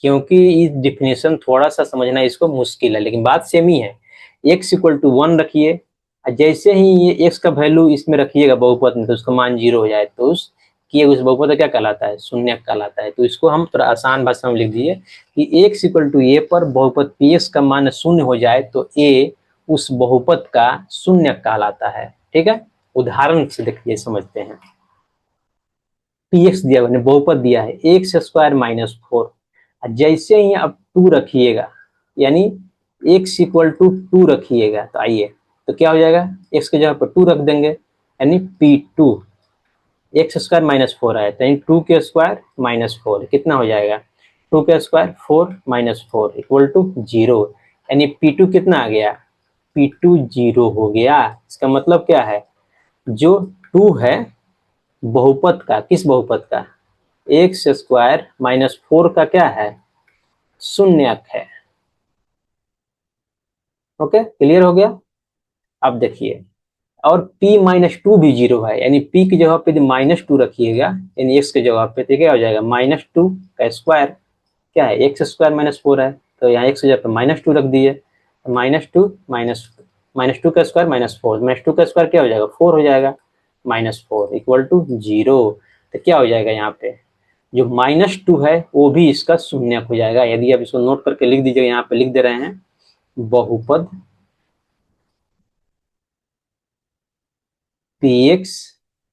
क्योंकि इस डिफिनेशन थोड़ा सा समझना इसको मुश्किल है, लेकिन बात सेम ही है। x इक्वल टू 1 रखिए, जैसे ही ये x का वैल्यू इसमें रखिएगा बहुपद में, तो उसका मान 0 हो जाए, तो उस किए उस बहुपद का क्या कहलाता है, शून्यक कहलाता है। तो इसको हम थोड़ा आसान भाषा में लिख दिए कि x इक्वल टू ए पर बहुपद px का मान शून्य हो जाए तो a उस बहुपद का शून्यक कहलाता है। ठीक है, उदाहरण से देखिए समझते हैं। px दिया मैंने बहुपद दिया है एक्स स्क्वायर माइनस 4, जैसे ही आप 2 रखिएगा यानी x इक्वल टू 2 रखिएगा तो आइए तो क्या हो जाएगा, x की जगह पर 2 रख देंगे यानी p2, एक्स स्क्वायर माइनस 4 आया तो 2 के स्क्वायर माइनस 4 कितना हो जाएगा, 2 के स्क्वायर 4 माइनस 4 इक्वल टू 0, यानी p2 कितना आ गया, p2 0 हो गया। इसका मतलब क्या है, जो 2 है बहुपद का, किस बहुपद का, एक्स स्क्वायर माइनस 4 का क्या है, शून्यक है। ओके, क्लियर हो गया। अब देखिए और p माइनस 2 भी 0 है, यानी p की जगह पे माइनस 2 रखिएगा यानी x की जगह पे तो क्या हो जाएगा, माइनस 2 का स्क्वायर क्या है, एक्स स्क्वायर माइनस 4 है तो यहाँ x की जगह पे माइनस 2 रख दिए, माइनस 2 माइनस माइनस 2 का स्क्वायर माइनस 4, माइनस 2 का स्क्वायर क्या हो जाएगा, 4 हो जाएगा, माइनस 4 इक्वल टू 0। तो क्या हो जाएगा, यहाँ पे जो माइनस 2 है वो भी इसका शून्यक हो जाएगा। यदि आप इसको नोट करके लिख दीजिएगा, यहाँ पे लिख दे रहे हैं बहुपद px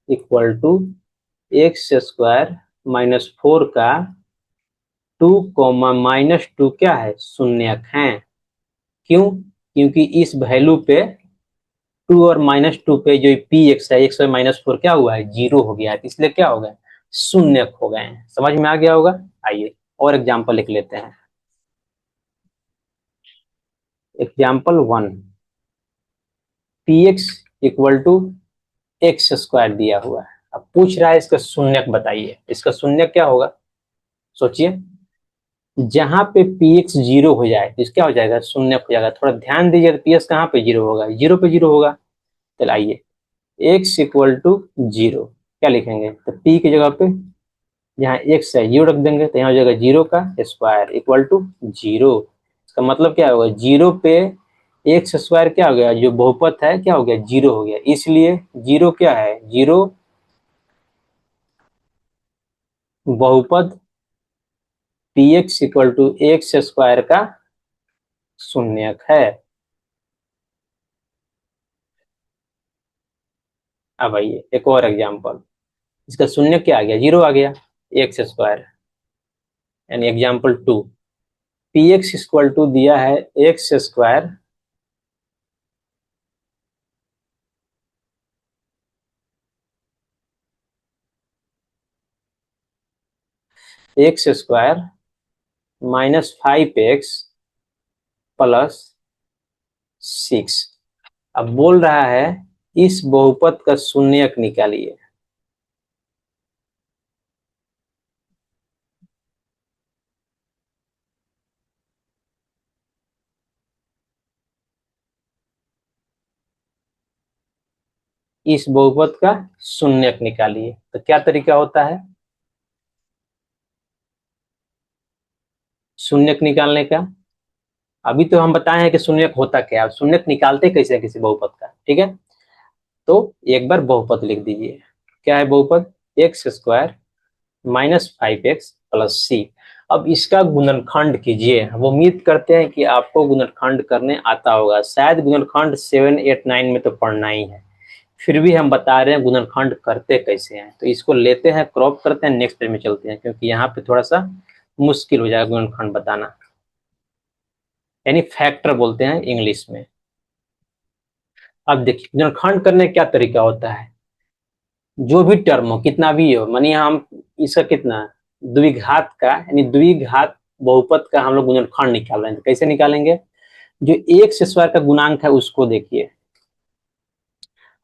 equal to X square minus 4 का 2 कॉमा माइनस 2 क्या है, शून्यक है। क्यों, क्योंकि इस वैल्यू पे 2 और माइनस 2 पे जो पी एक्स है, एक्स माइनस 4 क्या हुआ है, 0 हो गया है, इसलिए क्या हो गया, शून्यक हो गए हैं। समझ में आ गया होगा। आइए और एग्जाम्पल लिख लेते हैं। Example 1, P X equal to X square दिया हुआ है। अब पूछ रहा है इसका शून्यक बताइए, इसका शून्यक क्या होगा, सोचिए। जहां पे पी एक्स 0 हो जाए तो क्या हो जाएगा, शून्यक हो जाएगा। थोड़ा ध्यान दीजिए, पी एक्स कहाँ पे 0 होगा, 0 पे 0 होगा। चल आइए x इक्वल टू 0 क्या लिखेंगे, तो p की जगह पे यहाँ x है 0 रख देंगे तो यहाँ हो जाएगा 0 का स्क्वायर इक्वल टू 0। इसका मतलब क्या होगा, 0 पे एक्स स्क्वायर क्या हो गया, जो बहुपद है क्या हो गया, 0 हो गया, इसलिए 0 क्या है, 0 बहुपद P X equal to X square का शून्यक है। अब आइए एक और एग्जाम्पल, इसका शून्य क्या आ गया, 0 आ गया, एक्स स्क्वायर यानी example 2, P X equal to दिया है X square X square minus 5x plus 6। अब बोल रहा है इस बहुपद का शून्यक निकालिए। इस बहुपद का शून्यक निकालिए, तो क्या तरीका होता है शून्यक निकालने का। अभी तो हम बताए हैं कि शून्यक होता क्या है, शून्यक निकालते कैसे है किसी बहुपद का। ठीक है, तो एक बार बहुपद लिख दीजिए। क्या है बहुपद, x square minus 5x plus c. अब इसका गुणनखंड कीजिए। हम उम्मीद करते हैं कि आपको गुणनखंड करने आता होगा, शायद गुणनखंड 7, 8, 9 में तो पढ़ना ही है, फिर भी हम बता रहे हैं गुणनखंड करते कैसे हैं। तो इसको लेते हैं, क्रॉप करते हैं, नेक्स्ट पेज में चलते हैं, क्योंकि यहाँ पे थोड़ा सा मुश्किल हो जाएगा गुणनखंड बताना, यानी फैक्टर बोलते हैं इंग्लिश में। अब देखिए गुणनखंड करने का क्या तरीका होता है, जो भी टर्म हो कितना भी हो, मानिए हम इसका कितना द्विघात का यानी द्विघात बहुपद का हम लोग गुणनखंड निकाल रहे हैं, तो कैसे निकालेंगे, जो एक्स स्क्वायर का गुणांक है उसको देखिए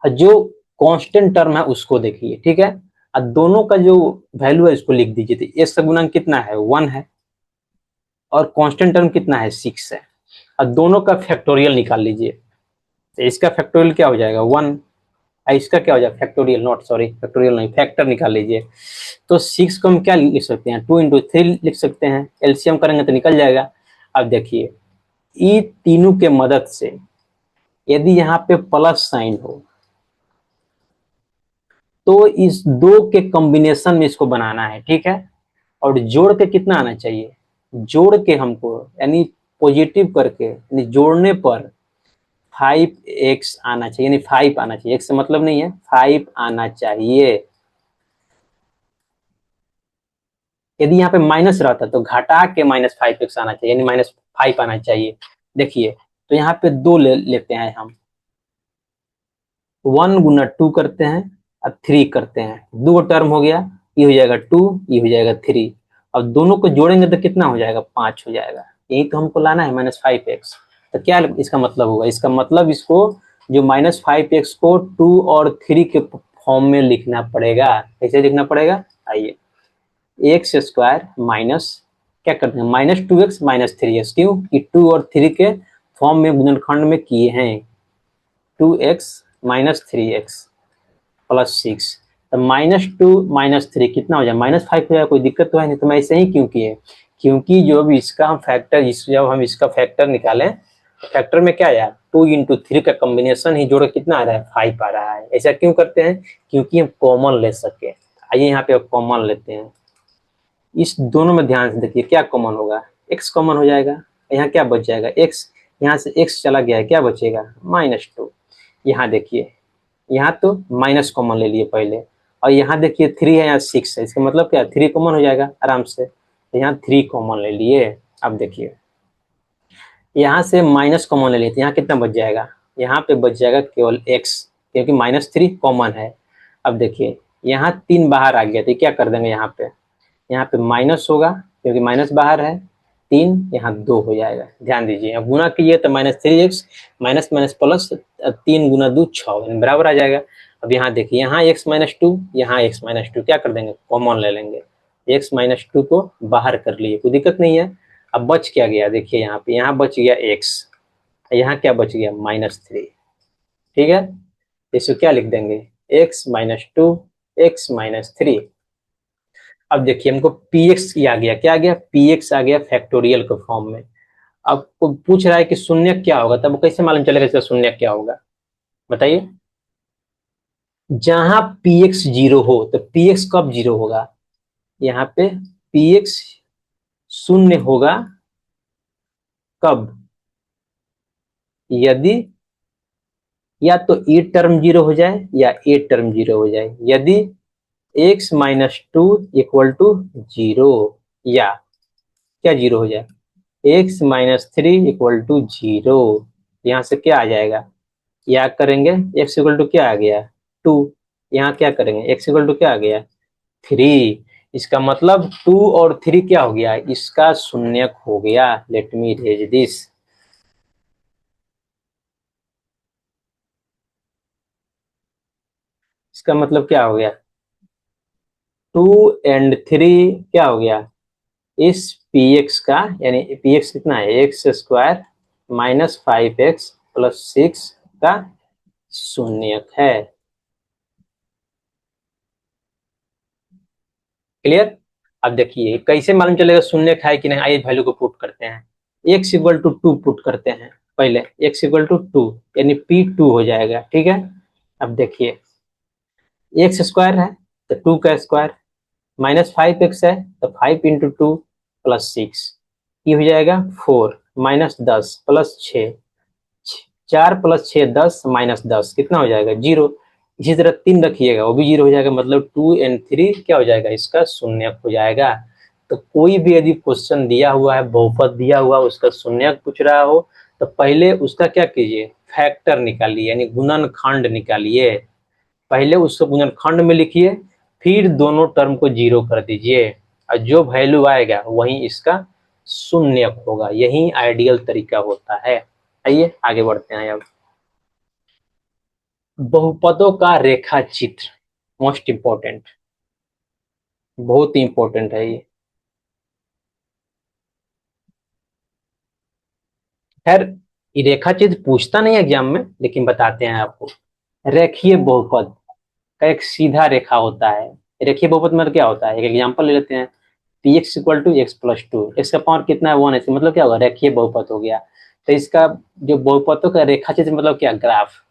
और जो कांस्टेंट टर्म है उसको देखिए। ठीक है, और दोनों का जो वैल्यू है उसको लिख दीजिए। तो एक्स का गुणांक कितना है, 1 है, और कांस्टेंट टर्म कितना है, 6 है, और दोनों का फैक्टोरियल निकाल लीजिए। तो इसका फैक्टोरियल क्या हो जाएगा, 1, इसका क्या हो जाएगा फैक्टोरियल, नॉट सॉरी फैक्टोरियल नहीं, फैक्टर निकाल लीजिए। तो 6 को हम क्या लिख सकते हैं, 2 इंटू 3 लिख सकते हैं, एलसीएम करेंगे तो निकल जाएगा। अब देखिए ये तीनों के मदद से यदि यहाँ पे प्लस साइन हो तो इस दो के कॉम्बिनेशन में इसको बनाना है, ठीक है। और जोड़ के कितना आना चाहिए, जोड़ के हमको यानी पॉजिटिव करके यानी जोड़ने पर 5x आना चाहिए, यानी 5 आना चाहिए, x से मतलब नहीं है, 5 आना चाहिए। यदि यहाँ पे माइनस रहता तो घटा के -5x आना चाहिए, यानी -5 आना चाहिए। देखिए तो यहाँ पे दो लेते हैं हम, 1 गुना 2 करते हैं और 3 करते हैं, दो टर्म हो गया, ये हो जाएगा 2, ये हो जाएगा 3। अब दोनों को जोड़ेंगे तो कितना हो जाएगा, 5 हो जाएगा। यही तो हमको लाना है -5x। तो क्या इसका मतलब होगा, इसका मतलब इसको जो -5x को 2 और 3 के फॉर्म में लिखना पड़ेगा। कैसे लिखना पड़ेगा, आइए, एक्स स्क्वायर माइनस, क्या करते हैं, -2x -3x, क्यों कि 2 और 3 के फॉर्म में गुणनखंड में किए हैं। 2x -3x +6, तो -2 -3 कितना हो जाए, -5 हो जाए, कोई दिक्कत तो है नहीं। तो मैं ऐसे ही क्यों किए, क्योंकि जो भी इसका हम फैक्टर, जब हम इसका फैक्टर निकालें, फैक्टर में क्या आया, 2 × 3 का कॉम्बिनेशन ही जोड़ कितना आ रहा है, 5 आ रहा है। ऐसा क्यों करते हैं, क्योंकि हम कॉमन ले सके। आइए यहाँ पे कॉमन लेते हैं, इस दोनों में ध्यान से देखिए क्या कॉमन होगा, x कॉमन हो जाएगा, यहाँ क्या बच जाएगा, x, यहाँ से x चला गया है, क्या बचेगा, -2। यहाँ देखिए, यहाँ तो माइनस कॉमन ले लिए पहले, और यहाँ देखिए 3 है, यहाँ 6 है, इसका मतलब क्या, 3 कॉमन हो जाएगा आराम से, तो यहाँ 3 कॉमन ले लिए। अब देखिए यहाँ से माइनस कॉमन ले लिए, तो यहाँ कितना बच जाएगा, यहाँ पे बच जाएगा केवल x, क्योंकि -3 कॉमन है। अब देखिए यहाँ 3 बाहर आ गया, तो क्या कर देंगे, यहाँ पे माइनस होगा, क्योंकि माइनस बाहर है, 3 यहाँ 2 हो जाएगा। ध्यान दीजिए, अब गुना कीजिए तो -3x माइनस माइनस प्लस 3 गुना 2 6 बराबर आ जाएगा। अब यहाँ देखिए, यहाँ x -2, यहाँ x -2, क्या कर देंगे, कॉमन ले लेंगे, x -2 को बाहर कर लिए, कोई दिक्कत नहीं है। अब बच क्या गया, देखिए यहाँ पे, यहाँ बच गया x, यहाँ क्या बच गया, -3, ठीक है। इसको क्या लिख देंगे, x -2 x -3। अब देखिए हमको px आ गया, क्या आ गया, px आ गया फैक्टोरियल के फॉर्म में। अब पूछ रहा है कि शून्य क्या होगा, तब कैसे मालूम चलेगा इसका शून्य क्या होगा, बताइए। जहां px 0 हो तो px कब 0 होगा, यहाँ पे px शून्य होगा कब, यदि या तो ए टर्म 0 हो जाए या ए टर्म 0 हो जाए, यदि x -2 = 0, या क्या 0 हो जाए, x -3 = 0। यहाँ से क्या आ जाएगा, या करेंगे x = क्या आ गया, 2, यहाँ क्या करेंगे, x = क्या आ गया, 3। इसका मतलब 2 और 3 क्या हो गया, इसका शून्यक हो गया। लेट मी रेज दिस, इसका मतलब क्या हो गया, 2 और 3 क्या हो गया, इस px का, यानी px कितना है, x² -5x + 6 का शून्यक है। क्लियर। अब देखिए कैसे मालूम चलेगा शून्यक है कि नहीं, आइए वैल्यू को पुट करते हैं, x = 2 पुट करते हैं पहले, x = 2 यानी p2 हो जाएगा, ठीक है। अब देखिए x² है तो 2 का स्क्वायर, -5x है तो 5 × 2 + 6, ये हो जाएगा 4, -10 + 6, 4 + 6 10, -10 कितना हो जाएगा, 0। इसी तरह 3 रखिएगा, वो भी 0 हो जाएगा, मतलब 2 और 3 क्या हो जाएगा, इसका शून्यक हो जाएगा। तो कोई भी यदि क्वेश्चन दिया हुआ है, बहुपद दिया हुआ, उसका शून्यक पूछ रहा हो, तो पहले उसका क्या कीजिए, फैक्टर निकालिए, यानी गुणनखंड निकालिए। पहले उसको गुणनखंड में लिखिए, फिर दोनों टर्म को 0 कर दीजिए, और जो वैल्यू आएगा वही इसका शून्यक होगा। यही आइडियल तरीका होता है। आइए आगे बढ़ते हैं। अब बहुपदों का रेखा चित्र, मोस्ट इंपॉर्टेंट, बहुत ही इंपॉर्टेंट है ये। खैर ये रेखा चित्र पूछता नहीं है एग्जाम में, लेकिन बताते हैं आपको। रेखीय बहुपद का एक सीधा रेखा होता है। रेखीय बहुपद मतलब क्या होता है, एक एग्जांपल ले लेते हैं, px = x + 2, x का पावर कितना है, 1 है, मतलब क्या होगा, रेखीय बहुपद हो गया। तो इसका जो बहुपदों का रेखा चित्र मतलब क्या, ग्राफ।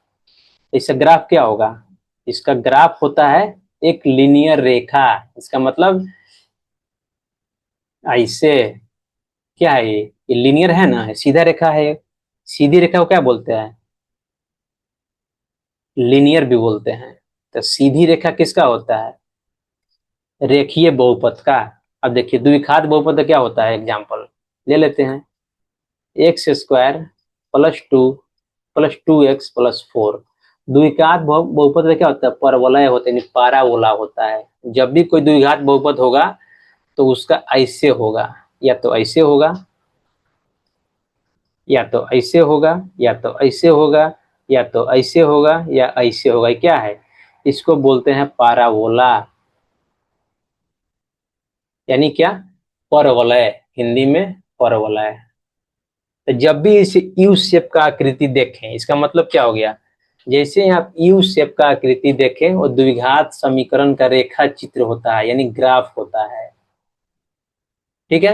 इसका ग्राफ क्या होगा, इसका ग्राफ होता है एक लीनियर रेखा, इसका मतलब ऐसे, क्या है ये लीनियर है ना, सीधा रेखा है। सीधी रेखा को क्या बोलते हैं? लीनियर भी बोलते हैं। तो सीधी रेखा किसका होता है? रेखीय बहुपद का। अब देखिए द्विघात बहुपद का क्या होता है, एग्जाम्पल ले लेते हैं। X square +2 + 2x + 4। द्विघात बहुपद में क्या होता है? परवलय होते हैं, पाराबोला होता है। जब भी कोई द्विघात बहुपद होगा तो उसका ऐसे होगा, या तो ऐसे होगा, या तो ऐसे होगा, या तो ऐसे होगा, या तो ऐसे होगा, या ऐसे होगा। ये क्या है? इसको बोलते हैं पाराबोला, यानी क्या? परवलय, हिंदी में परवलय। तो जब भी इस यू शेप का आकृति देखें, इसका मतलब क्या हो गया? जैसे ही आप यू शेप का आकृति देखें, वो द्विघात समीकरण का रेखा चित्र होता है, यानी ग्राफ होता है। ठीक है।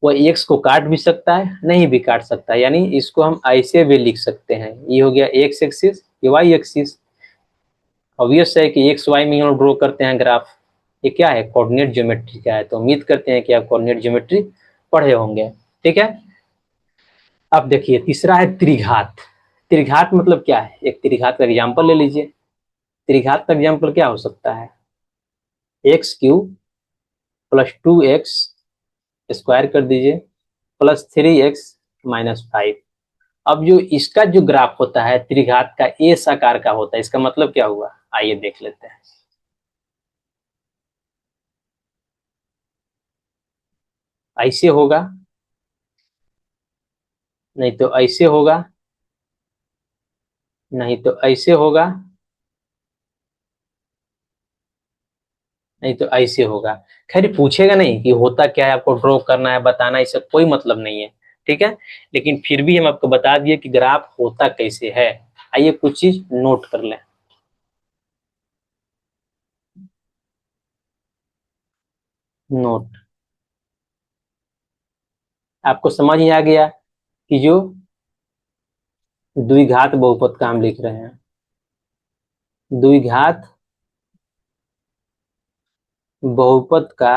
वो एक्स को काट भी सकता है, नहीं भी काट सकता है, यानी इसको हम ऐसे भी लिख सकते हैं। ये हो गया एक्स एक्सिस, ये वाई एक्सिस। ऑब्वियस है कि एक्स वाई में हम ड्रॉ करते हैं ग्राफ। ये क्या है? कोऑर्डिनेट ज्योमेट्री का है। तो उम्मीद करते हैं कि आप कोऑर्डिनेट ज्योमेट्री पढ़े होंगे। ठीक है। अब देखिए तीसरा है त्रिघात। त्रिघात मतलब क्या है? एक त्रिघात का एग्जाम्पल ले लीजिए। त्रिघात का एग्जाम्पल क्या हो सकता है? x³ + 2x² कर दीजिए, +3x - 5। अब जो इसका जो ग्राफ होता है त्रिघात का, एस आकार का होता है। इसका मतलब क्या हुआ? आइए देख लेते हैं। ऐसे होगा, नहीं तो ऐसे होगा, नहीं तो ऐसे होगा, नहीं तो ऐसे होगा। खैर पूछेगा नहीं कि होता क्या है, आपको ड्रॉ करना है, बताना, इससे कोई मतलब नहीं है। ठीक है। लेकिन फिर भी हम आपको बता दिए कि ग्राफ होता कैसे है। आइए कुछ चीज नोट कर लें। नोट, आपको समझ में आ गया कि जो द्विघात बहुपद का हम लिख रहे हैं, द्विघात बहुपद का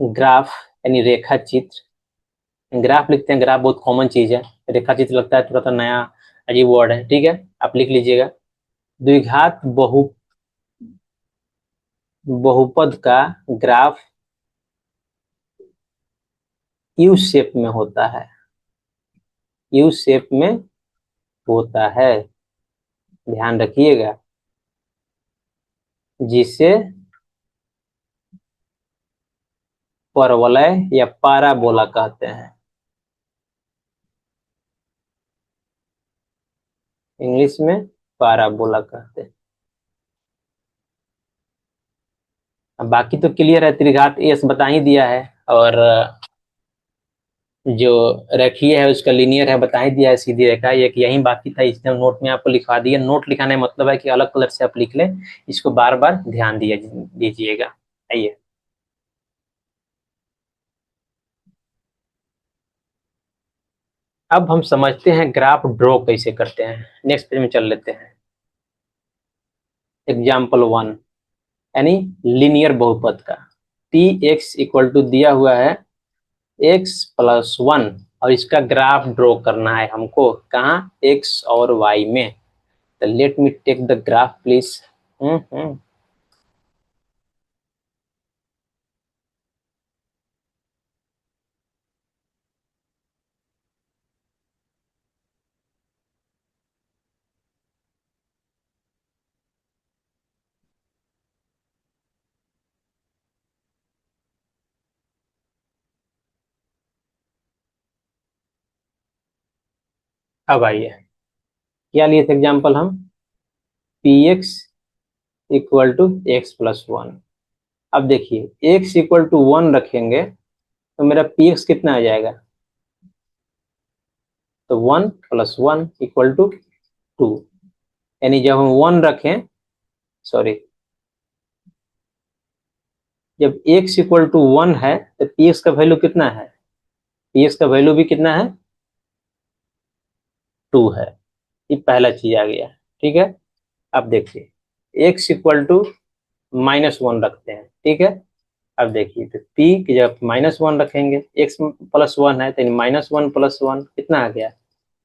ग्राफ यानी रेखा चित्र। ग्राफ लिखते हैं, ग्राफ बहुत कॉमन चीज है। रेखा चित्र लगता है थोड़ा सा नया अजीब वर्ड है। ठीक है, आप लिख लीजिएगा। द्विघात बहुपद का ग्राफ यू शेप में होता है, यू शेप में होता है, ध्यान रखिएगा, जिसे परवलय या पाराबोला कहते हैं। इंग्लिश में पाराबोला कहते हैं। अब बाकी तो क्लियर है, त्रिघात एस बता ही दिया है, और जो रेखीय है उसका लीनियर है बता ही दिया है, सीधी रेखा। एक यही बाकी था, इसने नोट में आपको लिखवा दिया। नोट लिखाने का मतलब है कि अलग कलर से आप लिख लें, इसको बार बार ध्यान दीजिएगा। आइए अब हम समझते हैं ग्राफ ड्रॉ कैसे करते हैं। नेक्स्ट पेज में चल लेते हैं। एग्जाम्पल 1, यानी लीनियर बहुपद का। टी एक्स इक्वल टू दिया हुआ है x + 1, और इसका ग्राफ ड्रॉ करना है हमको। कहाँ? x और y में। तो let me take the graph please. अब आइए, क्या लिए थे एग्जाम्पल हम? P X equal to x + 1। अब देखिए x = 1 रखेंगे तो मेरा पी एक्स कितना आ जाएगा? तो 1 + 1 = 2। यानी जब हम 1 रखें, सॉरी, जब x = 1 है तो पी एक्स का वैल्यू कितना है? पी एक्स का वैल्यू भी कितना है? 2 है। ये पहला चीज आ गया। ठीक है। अब देखिए x इक्वल टू -1 रखते हैं, ठीक है। अब देखिए तो p की जब -1 रखेंगे, x प्लस 1 है तो -1 प्लस 1 कितना आ गया,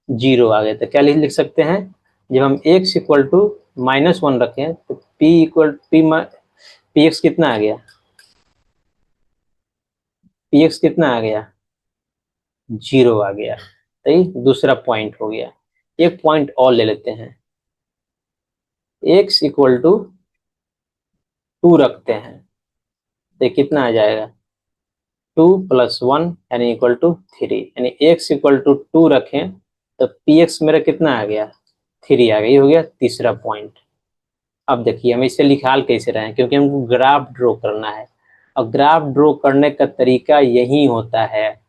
0 आ गया। तो क्या लिख लिख सकते हैं, जब हम x इक्वल टू -1 रखें तो पी एक्स कितना आ गया, पी एक्स कितना आ गया, 0 आ गया। तो ये दूसरा पॉइंट हो गया। एक पॉइंट और ले लेते हैं, x इक्वल टू 2 रखते हैं तो कितना आ जाएगा, 2 प्लस 1 यानी इक्वल टू 3, यानी x इक्वल टू 2 रखें तो पी एक्स मेरा कितना आ गया, 3 आ गया। ये हो गया तीसरा पॉइंट। अब देखिए हम इसे निकाल कैसे रहे हैं, क्योंकि हमको ग्राफ ड्रॉ करना है और ग्राफ ड्रॉ करने का तरीका यही होता है।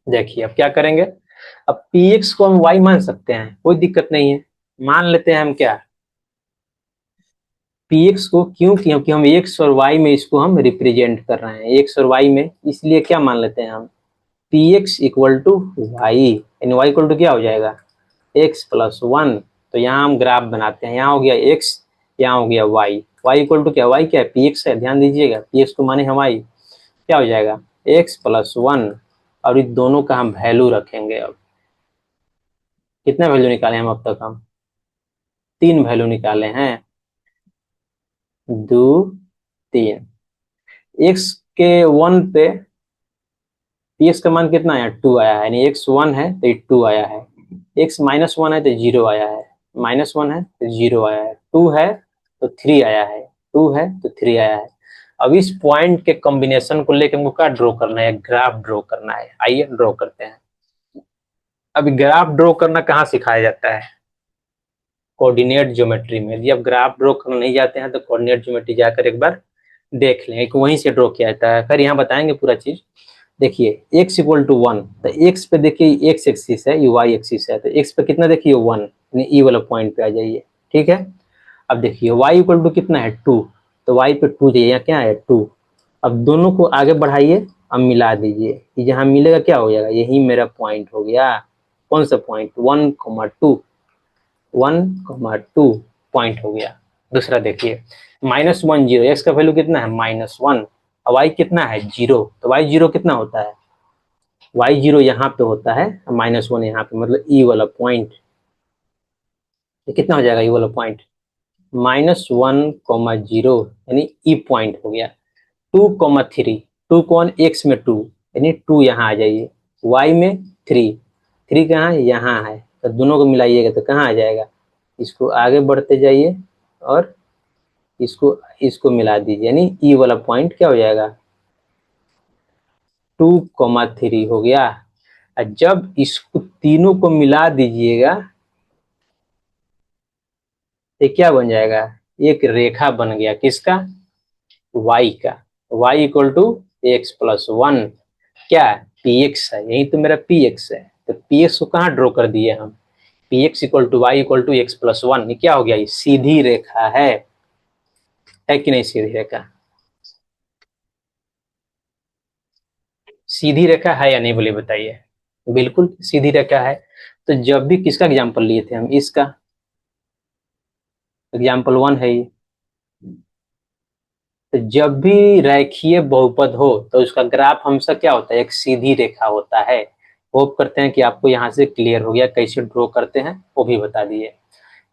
देखिए अब क्या करेंगे, अब पी एक्स को हम वाई मान सकते हैं, कोई दिक्कत नहीं है, मान लेते हैं हम क्या, पी एक्स को, क्यों, क्योंकि हम एक्स और वाई में इसको हम रिप्रेजेंट कर रहे हैं, एक्स और वाई में, इसलिए क्या मान लेते हैं हम, P X equal to Y, यानी वाई इक्वल टू क्या हो जाएगा, एक्स प्लस 1। तो यहाँ हम ग्राफ बनाते हैं, यहाँ हो गया एक्स, यहाँ हो गया वाई, वाई इक्वल टू क्या, वाई क्या है, पी एक्स है, ध्यान दीजिएगा, पी एक्स को माने हम वाई, क्या हो जाएगा, एक्स प्लस 1। और इन दोनों का हम वैल्यू रखेंगे। अब कितना वैल्यू निकाले हम अब तक, हम 3 वैल्यू निकाले हैं, 2 3। एक्स के 1 पे पी एक्स का मान कितना आया, 2 आया है, यानी एक्स 1 है तो 2 आया है, एक्स -1 है तो 0 आया है, -1 है तो 0 आया है, 2 है तो 3 आया है, 2 है तो 3 आया है। अब इस पॉइंट के कॉम्बिनेशन को लेकर हमको क्या ड्रॉ करना है, ग्राफ ड्रॉ करना है। आइए ड्रॉ करते हैं। अभी ग्राफ ड्रॉ करना कहाँ सिखाया जाता है, कोऑर्डिनेट ज्योमेट्री में। यदि आप ग्राफ ड्रॉ करना नहीं जाते हैं तो कोऑर्डिनेट ज्योमेट्री जाकर एक बार देख लें, एक वहीं से ड्रॉ किया जाता है। फिर यहाँ बताएंगे पूरा चीज। देखिए x इक्वल टू 1, तो x पे देखिए x एक्सिस है, ये y एक्सिस है, तो x पे कितना देखिए 1, यानी e वाला पॉइंट पे आ जाइए, ठीक है। अब देखिए y इक्वल टू कितना है 2, तो y पे 2 जाइए, यहाँ क्या है 2। अब दोनों को आगे बढ़ाइए, अब मिला दीजिए, ये जहाँ मिलेगा क्या हो जाएगा, यही मेरा पॉइंट हो गया। कौन सा पॉइंट, 1,2, 1,2 पॉइंट हो गया। दूसरा देखिए -1 0, एक्स का वैल्यू कितना है -1, और y कितना है 0, तो y 0 कितना होता है, y 0 यहाँ पे होता है, -1 यहाँ पे, मतलब ई वाला पॉइंट। ये कितना हो जाएगा, ई वाला पॉइंट -1,0, यानी ई पॉइंट हो गया। 2,3, 2 कौन, एक्स में 2, यानी 2 यहाँ आ जाइए, y में 3, 3 कहाँ है, यहाँ है, तो दोनों को मिलाइएगा तो कहाँ आ जाएगा, इसको आगे बढ़ते जाइए और इसको इसको मिला दीजिए, यानी ई वाला पॉइंट क्या हो जाएगा, 2,3 हो गया। और जब इसको तीनों को मिला दीजिएगा तो क्या बन जाएगा, एक रेखा बन गया, किसका, y का, y equal to X plus 1, क्या पी एक्स है, यही तो मेरा पी एक्स है। तो पी एक्स को कहाँ ड्रॉ कर दिए हम, P X equal to Y equal to X plus 1, ये क्या हो गया, ये सीधी रेखा है कि नहीं, सीधी रेखा, सीधी रेखा है या नहीं बोलिए बताइए, बिल्कुल सीधी रेखा है। तो जब भी किसका एग्जाम्पल लिए थे हम, इसका एग्जाम्पल 1 है ये। तो जब भी रेखीय बहुपद हो तो उसका ग्राफ हमेशा क्या होता है, एक सीधी रेखा होता है। होप करते हैं कि आपको यहाँ से क्लियर हो गया, कैसे ड्रॉ करते हैं वो भी बता दिए।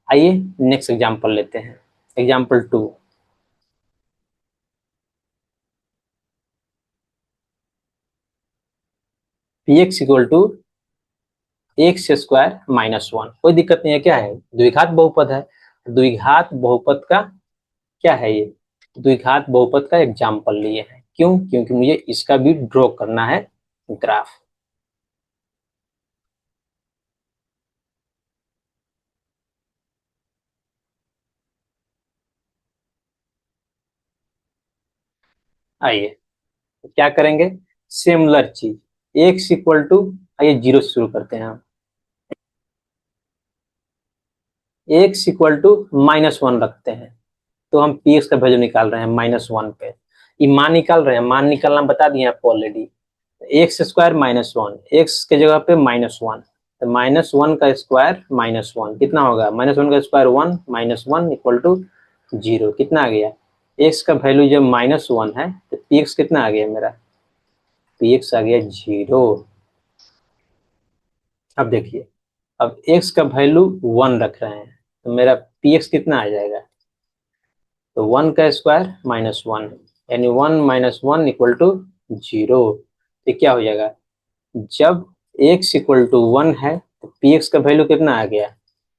आइए नेक्स्ट एग्जाम्पल लेते हैं, example 2। P X equal to x² -1, कोई दिक्कत नहीं है, क्या है, द्विघात बहुपद है। द्विघात बहुपद का क्या है ये, द्विघात बहुपद का एग्जाम्पल लिए हैं, क्यों, क्योंकि मुझे इसका भी ड्रॉ करना है ग्राफ। आइए तो क्या करेंगे, सिमिलर चीज, एक्स इक्वल टू, आइए 0 से शुरू करते हैं हम, एक्स इक्वल टू -1 रखते हैं, तो हम पी एक्स का वैल्यू निकाल रहे हैं -1 पे, ये मान निकाल रहे हैं, मान निकालना बता दिए आपको already. X square minus one, X के जगह पे माइनस वन, तो माइनस वन का स्क्वायर माइनस वन कितना होगा, माइनस वन का square one, minus one equal to zero. कितना आ गया, एक्स का वैल्यू जब माइनस वन है तो पी एक्स कितना आ गया मेरा, पी एक्स आ गया जीरो। अब देखिए, अब एक्स का वैल्यू वन रख रहे हैं तो मेरा पी एक्स कितना आ जाएगा, तो वन का स्क्वायर माइनस वन, यानी one minus one equal to zero. तो क्या हो जाएगा, जब x इक्वल टू वन है तो पी एक्स का वैल्यू कितना आ गया,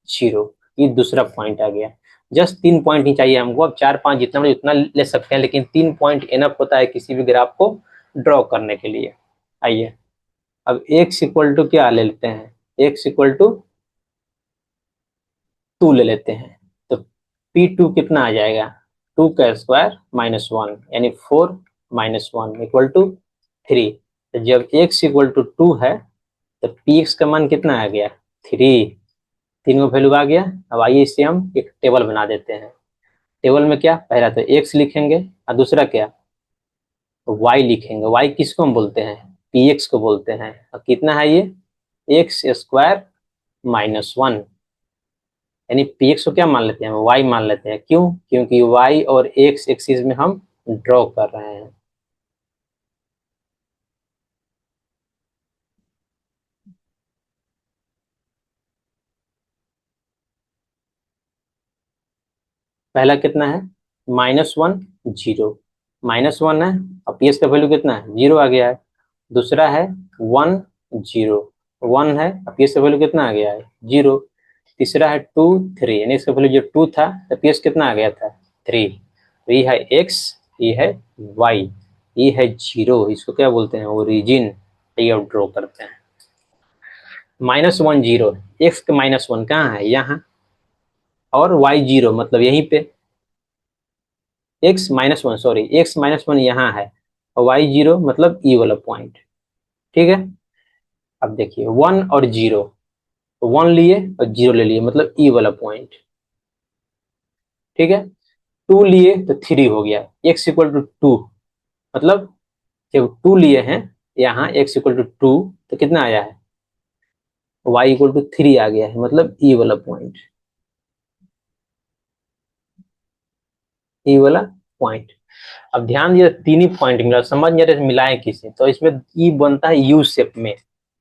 जीरो। ये दूसरा पॉइंट आ गया। जस्ट 3 पॉइंट ही चाहिए हमको, अब 4 5 जितना बड़े उतना ले सकते हैं, लेकिन 3 पॉइंट इनफ होता है किसी भी ग्राफ को ड्रॉ करने के लिए। आइए अब x इक्वल टू क्या ले लेते हैं, x इक्वल टू टू ले लेते हैं, तो पी टू कितना आ जाएगा, टू का स्क्वायर माइनस वन, यानी four minus one equal to three. तो जब x इक्वल टू टू है तो पी एक्स का मान कितना आ गया, थ्री। तीन को वैल्यू आ गया। अब आइए इससे हम एक टेबल बना देते हैं। टेबल में क्या, पहला तो x लिखेंगे और दूसरा क्या, y लिखेंगे। y किसको हम बोलते हैं, पी एक्स को बोलते हैं। और कितना है ये, एक्स स्क्वायर माइनस वन, यानी पी एक्स को क्या मान लेते हैं, y मान लेते हैं। क्यों, क्योंकि y और x एक्सिस में हम ड्रॉ कर रहे हैं। पहला कितना है, minus one zero, minus one है और पी एक्स का वैल्यू कितना है, जीरो आ गया है। दूसरा है वन जीरो, वन है और पी एक्स का वैल्यू कितना आ गया है, जीरो। तीसरा है टू थ्री, यानी इसका वैल्यू जो टू था तो पी एक्स कितना आ गया था, थ्री। तो ये है एक्स, ये है वाई, ये है जीरो, इसको क्या बोलते हैं, ओरिजिन। ये अब ड्रॉ करते हैं। माइनस वन जीरो, एक्स का माइनस वन कहाँ है, यहाँ, और वाई जीरो मतलब यहीं पे। X minus one, sorry x minus one यहाँ है और वाई जीरो मतलब ई वाला पॉइंट। ठीक है। अब देखिए वन और जीरो, तो वन लिए और जीरो ले लिए मतलब ई वाला पॉइंट। ठीक है। टू लिए तो थ्री हो गया, एक्स इक्वल टू टू मतलब जब टू लिए हैं यहाँ एक्स इक्वल टू टू तो कितना आया है, वाई इक्वल टू थ्री आ गया है मतलब ई वाला पॉइंट, ई वाला पॉइंट। अब ध्यान दिया तीन ही पॉइंट मिला, समझ नहीं रहे मिलाएं किसे, तो इसमें ई बनता है यू शेप में,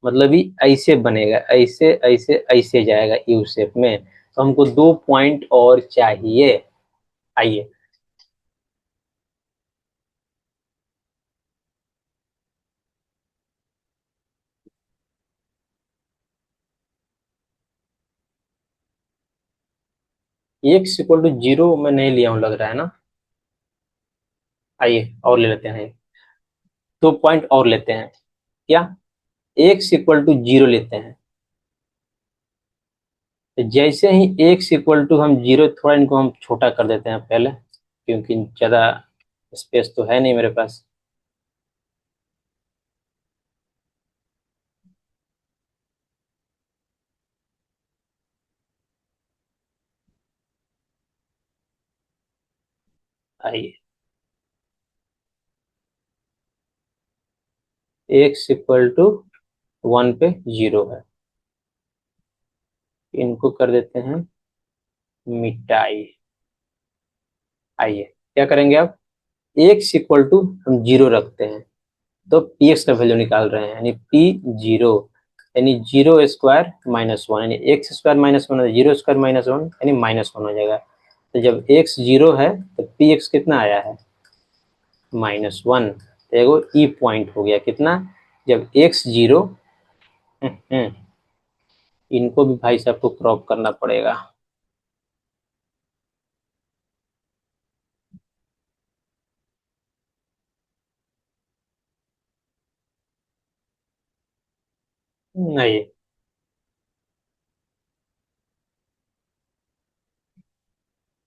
मतलब ये ऐसे बनेगा, ऐसे ऐसे ऐसे जाएगा यू शेप में। तो हमको 2 पॉइंट और चाहिए। आइए, एक्स इक्वल टू जीरो में नहीं लिया हूं लग रहा है ना। आइए और ले लेते हैं, 2 पॉइंट और लेते हैं। क्या, एक्स इक्वल टू जीरो लेते हैं, तो जैसे ही एक्स इक्वल टू हम जीरो, थोड़ा इनको हम छोटा कर देते हैं पहले, क्योंकि ज़्यादा स्पेस तो है नहीं मेरे पास। आइए, एक्स इक्वल टू वन पे जीरो है, इनको कर देते हैं मिटाई। आइए क्या करेंगे अब, एक्स इक्वल टू हम जीरो रखते हैं तो पी एक्स का वैल्यू निकाल रहे हैं, यानी पी जीरो, यानी जीरो स्क्वायर माइनस वन, यानी x square minus one, zero square minus one यानी माइनस वन हो जाएगा। तो जब एक्स जीरो है तो पी एक्स कितना आया है, माइनस वन। तो एगो ई पॉइंट हो गया कितना, जब एक्स जीरो, इनको भी भाई साहब को क्रॉप करना पड़ेगा। नहीं,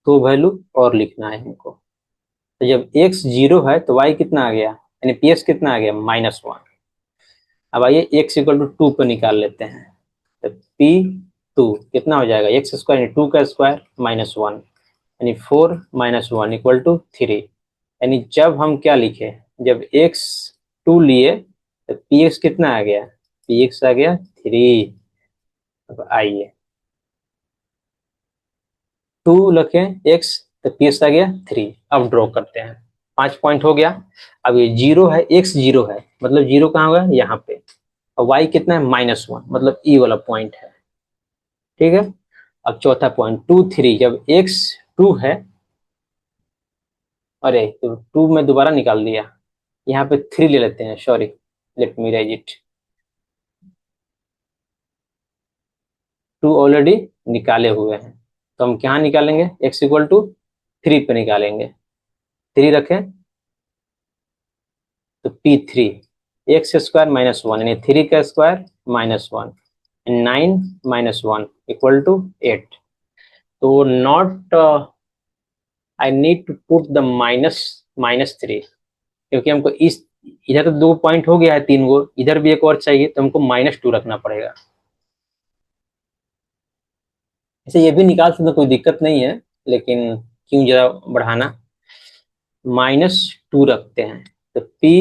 तो वैल्यू और लिखना है हमको। तो जब एक्स जीरो है तो वाई कितना आ गया, यानी पी एक्स कितना आ गया, माइनस वन। अब आइए एक्स इक्वल टू टू पर निकाल लेते हैं, तो पी टू कितना हो जाएगा, एक्स स्क्वायर यानी टू का स्क्वायर माइनस वन, यानी four minus one equal to three. यानी जब हम क्या लिखे, जब एक्स टू लिए तो पी एक्स कितना आ गया, पी एक्स आ गया 3। अब आइए 2 रखें एक्स, तो पी एक्स आ गया 3। अब ड्रॉ करते हैं, 5 पॉइंट हो गया। अब ये जीरो है, एक्स जीरो है, मतलब जीरो कहाँ होगा, यहाँ पे। और वाई कितना है, -1, मतलब ई वाला पॉइंट है। ठीक है। अब चौथा पॉइंट 2 3, जब एक्स 2 है, अरे तो 2 में दोबारा निकाल दिया, यहाँ पे 3 ले लेते हैं, sorry, let me right it. 2 already निकाले हुए हैं, तो हम क्या निकालेंगे, एक्स इक्वल टू 3 पे निकालेंगे। 3 रखें तो P3, एक्स स्क्वायर -1, यानी 3 का स्क्वायर -1, 9 -1 इक्वल टू 8। तो not, I need to put the -3, क्योंकि हमको इस, इधर तो 2 पॉइंट हो गया है, 3 गो, इधर भी एक और चाहिए, तो हमको -2 रखना पड़ेगा। ऐसे ये भी निकाल सकते, कोई दिक्कत नहीं है, लेकिन क्यों जरा बढ़ाना। -2 रखते हैं, तो P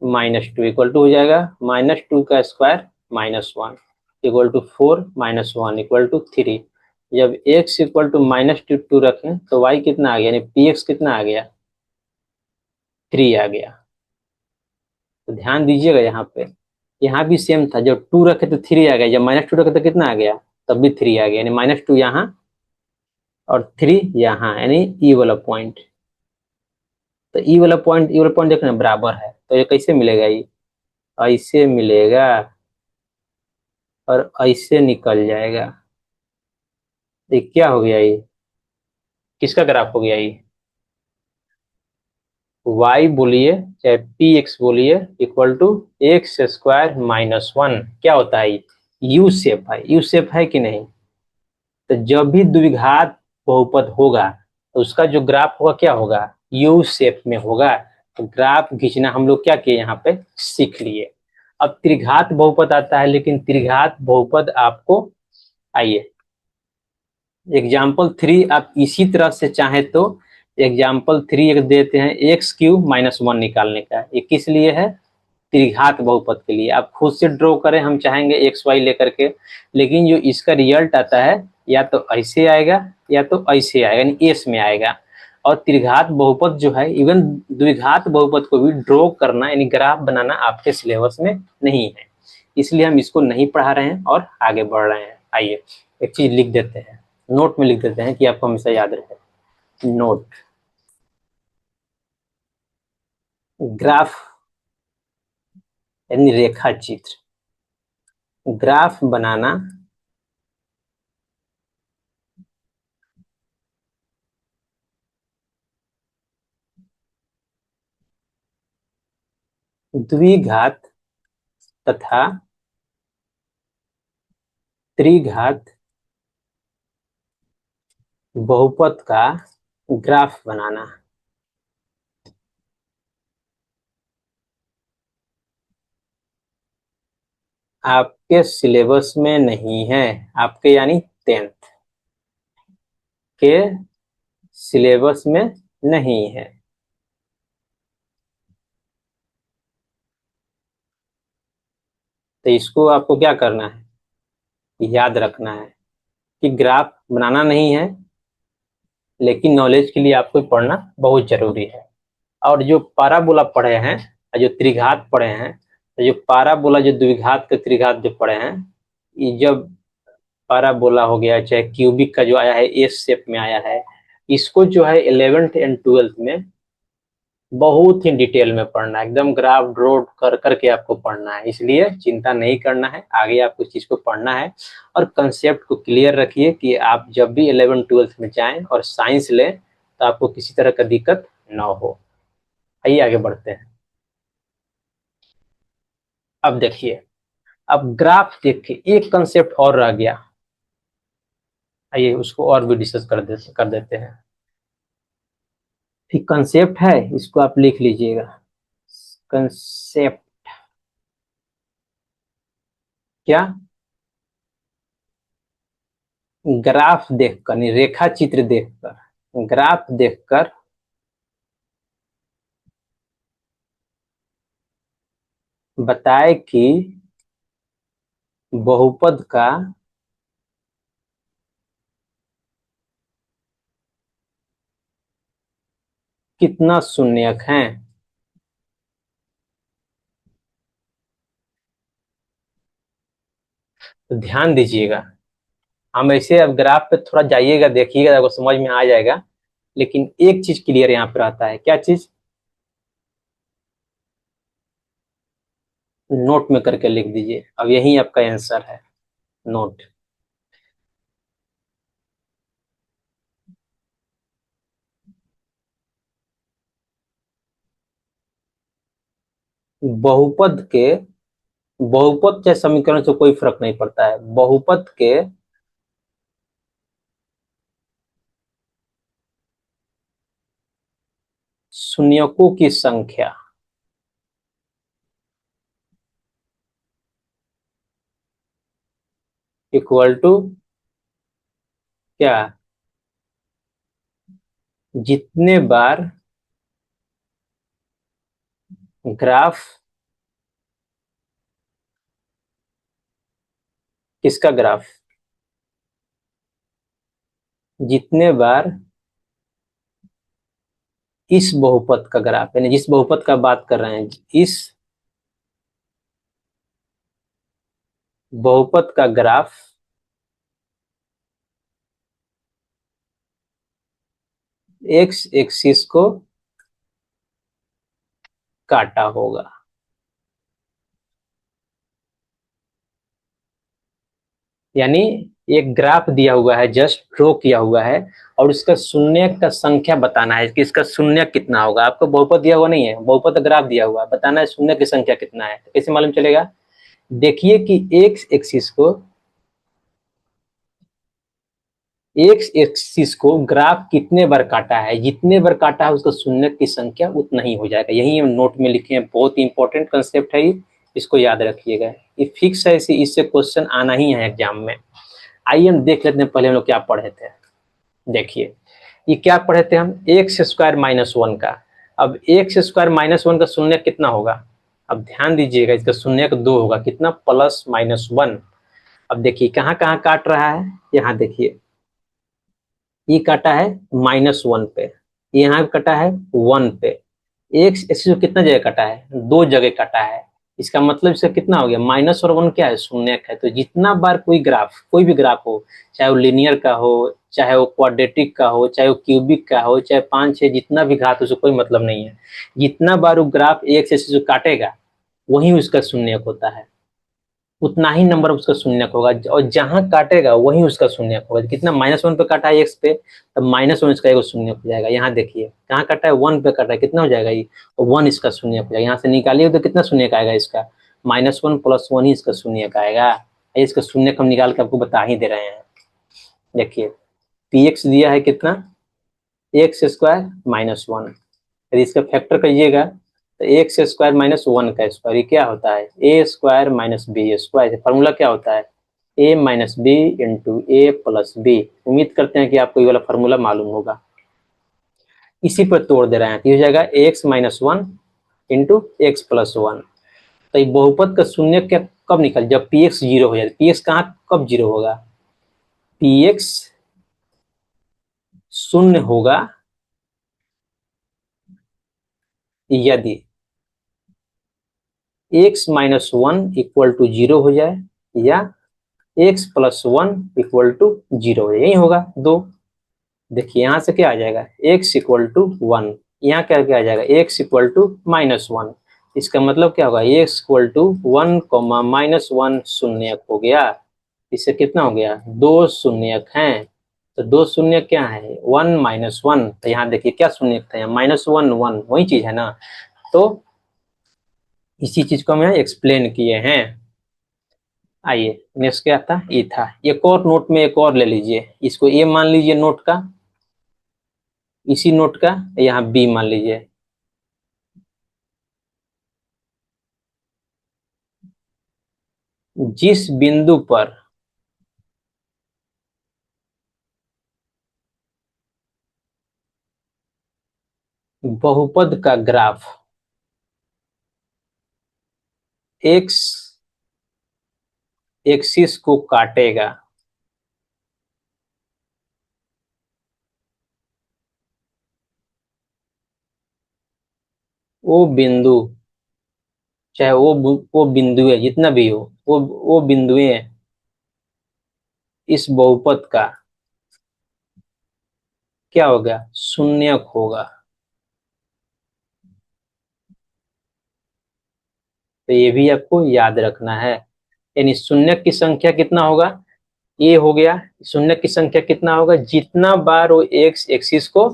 -2 इक्वल टू हो जाएगा -2 का square -1 equal to 4 -1 equal to 3। जब x इक्वल टू -2 रखें तो y कितना आ गया, यानी px कितना आ गया, 3 आ गया। तो ध्यान दीजिएगा यहाँ पे, यहाँ भी सेम था, जब 2 रखे तो 3 आ गया, जब -2 रखे तो कितना आ गया, तब भी 3 आ गया, यानी -2 यहाँ और 3 यहाँ, यानी ई वाला पॉइंट। तो ई वाला पॉइंट देखना बराबर है, तो ये कैसे मिलेगा, ये ऐसे मिलेगा और ऐसे निकल जाएगा। ये क्या हो गया, ये किसका ग्राफ हो गया, ये y बोलिए चाहे पी एक्स बोलिए इक्वल टू एक्स स्क्वायर -1, क्या होता है, यू शेप है, यू शेप है कि नहीं। तो जब भी द्विघात बहुपद होगा तो उसका जो ग्राफ होगा क्या होगा, यू शेप में होगा। तो ग्राफ खींचना हम लोग क्या किए, यहाँ पे सीख लिए। अब त्रिघात बहुपद आता है, लेकिन त्रिघात बहुपद आपको, आइए एग्जाम्पल 3 आप इसी तरह से चाहें तो एग्जाम्पल 3 एक देते हैं, x³ -1 निकालने का। ये किस लिए है, त्रिघात बहुपद के लिए। आप खुद से ड्रॉ करें, हम चाहेंगे एक्स वाई लेकर के, लेकिन जो इसका रिजल्ट आता है या तो ऐसे आएगा या तो ऐसे आएगा, यानी एस में आएगा। और त्रिघात बहुपद जो है, इवन द्विघात बहुपद को भी ड्रॉ करना यानी ग्राफ बनाना आपके सिलेबस में नहीं है, इसलिए हम इसको नहीं पढ़ा रहे हैं और आगे बढ़ रहे हैं। आइए एक चीज लिख देते हैं, नोट में लिख देते हैं कि आपको हमेशा याद रहे। नोट, ग्राफ यानी रेखा चित्र, ग्राफ बनाना द्विघात तथा त्रिघात बहुपद का ग्राफ बनाना। आपके सिलेबस में नहीं है, आपके यानी 10th के सिलेबस में नहीं है। तो इसको आपको क्या करना है, याद रखना है कि ग्राफ बनाना नहीं है, लेकिन नॉलेज के लिए आपको पढ़ना बहुत जरूरी है। और जो पाराबोला पढ़े हैं, जो त्रिघात पढ़े हैं, तो जो पाराबोला, जो द्विघात के त्रिघात जो पढ़े हैं, ये जब पाराबोला हो गया, चाहे क्यूबिक का जो आया है एस शेप में आया है, इसको जो है 11th एंड 12th में बहुत ही डिटेल में पढ़ना है, एकदम ग्राफ ड्रॉ कर करके आपको पढ़ना है। इसलिए चिंता नहीं करना है, आगे आपको इस चीज को पढ़ना है। और कंसेप्ट को क्लियर रखिए कि आप जब भी 11th 12th में जाएं और साइंस लें तो आपको किसी तरह का दिक्कत ना हो। आइए आगे बढ़ते हैं। अब देखिए, अब ग्राफ देखिए, एक कंसेप्ट और रह गया, आइए उसको और भी डिस्कस कर देते हैं। एक कंसेप्ट है, इसको आप लिख लीजिएगा। कंसेप्ट क्या, ग्राफ देखकर नहीं, रेखा चित्र देखकर, ग्राफ देखकर बताए कि बहुपद का कितना शून्यक है। तो ध्यान दीजिएगा, हम ऐसे अब ग्राफ पे थोड़ा जाइएगा, देखिएगा, आपको समझ में आ जाएगा। लेकिन एक चीज क्लियर यहाँ पे रहता है, क्या चीज? नोट में करके लिख दीजिए, अब यही आपका आंसर है। नोट। बहुपद के, बहुपद चाहे समीकरण से कोई फर्क नहीं पड़ता है, बहुपद के शून्यकों की संख्या इक्वल टू क्या? जितने बार ग्राफ, किसका ग्राफ? जितने बार इस बहुपद का ग्राफ, यानी जिस बहुपद का बात कर रहे हैं, इस बहुपद का ग्राफ एक्स एक्सिस को काटा होगा। यानी एक ग्राफ दिया हुआ है, जस्ट ड्रॉ किया हुआ है, और उसका शून्य का संख्या बताना है कि इसका शून्य कितना होगा। आपको बहुपद दिया हुआ नहीं है, बहुपद का ग्राफ दिया हुआ है, बताना है शून्य की संख्या कितना है। तो कैसे मालूम चलेगा? देखिए कि एक्स एक्सिस को ग्राफ कितने बार काटा है, जितने बार काटा है उसका शून्य की संख्या उतना ही हो जाएगा। यही हम नोट में लिखे हैं, बहुत ही इंपॉर्टेंट कंसेप्ट है ये, इसको याद रखिएगा। ये फिक्स है, इससे क्वेश्चन आना ही है एग्जाम में। आइए हम देख लेते हैं पहले हम लोग क्या पढ़े थे। देखिए, ये क्या पढ़े थे हम? एक्स स्क्वायर माइनस वन का। अब एक्स स्क्वायर माइनस वन का शून्य कितना होगा? अब ध्यान दीजिएगा, इसका शून्य का दो होगा, कितना? Plus minus one. अब देखिए कहाँ कहाँ काट रहा है, यहाँ देखिए, ये काटा है माइनस वन पे, यहाँ कटा है वन पे। एक्स एक्सिस कितना जगह कटा है? दो जगह कटा है। इसका मतलब इसका कितना हो गया? माइनस और वन क्या है? शून्य है। तो जितना बार कोई ग्राफ, कोई भी ग्राफ हो, चाहे वो लिनियर का हो, चाहे वो क्वाड्रेटिक का हो, चाहे वो क्यूबिक का हो, चाहे पांच छह, जितना भी घात हो, उससे कोई मतलब नहीं है। जितना बार वो ग्राफ एक्स एक्सिस काटेगा वही उसका शून्य होता है, उतना ही नंबर उसका शून्यक होगा, और जहां काटेगा वही उसका शून्यक होगा। कितना? माइनस वन पे काटा है एक्स पे, तब माइनस वन इसका एक शून्यक हो जाएगा। यहाँ देखिए कहाँ काटा है? वन पे काटा है, कितना हो जाएगा ये? वन इसका शून्यक हो जाएगा। यहाँ से निकालिए तो कितना शून्यक आएगा इसका? माइनस वन प्लस वन ही इसका शून्यक आएगा। इसका शून्यक हम निकाल के आपको बता ही दे रहे हैं। देखिए, पी एक्स दिया है कितना? X square minus one. यदि इसका फैक्टर करिएगा तो एक्स स्क्वायर माइनस वन का स्क्वायर, ये क्या होता है? A square minus b square. Formula क्या होता है? A minus b into a plus b. उम्मीद करते हैं कि आपको ये वाला फॉर्मूला मालूम होगा। इसी पर तोड़ दे रहे हैं, तो ये हो जाएगा x minus one into x plus one. तो ये बहुपद का शून्य क्या कब निकल? जब पी एक्स जीरो हो जाए। पी एक्स कहाँ कब जीरो होगा? पी एक्स शून्य होगा यदि X minus one equal to zero हो जाए, या X plus one equal to zero हो जाए। यही होगा दो। देखिए यहाँ से क्या आ जाएगा? X equal to one. यहाँ क्या क्या आ जाएगा? X equal to minus one. इसका मतलब क्या होगा? X equal to one comma minus one शून्यक हो गया। इससे कितना हो गया? दो शून्यक हैं। तो दो शून्य क्या है? One minus one. तो यहाँ देखिए क्या शून्यक था? यहाँ माइनस वन वन, वही चीज है ना। तो इसी चीज को हम यहाँ एक्सप्लेन किए हैं। आइए नेक्स्ट क्या था? ये था। एक और नोट में एक और ले लीजिए, इसको ए मान लीजिए नोट का, इसी नोट का यहाँ बी मान लीजिए। जिस बिंदु पर बहुपद का ग्राफ एक्स एक्सिस को काटेगा, वो बिंदु, चाहे वो बिंदु है जितना भी हो, वो बिंदुएं इस बहुपद का क्या होगा, शून्यक होगा। तो ये भी आपको याद रखना है। यानी शून्यक की संख्या कितना होगा, ये हो गया। शून्यक की संख्या कितना होगा, जितना बार वो एक्स एक्सिस को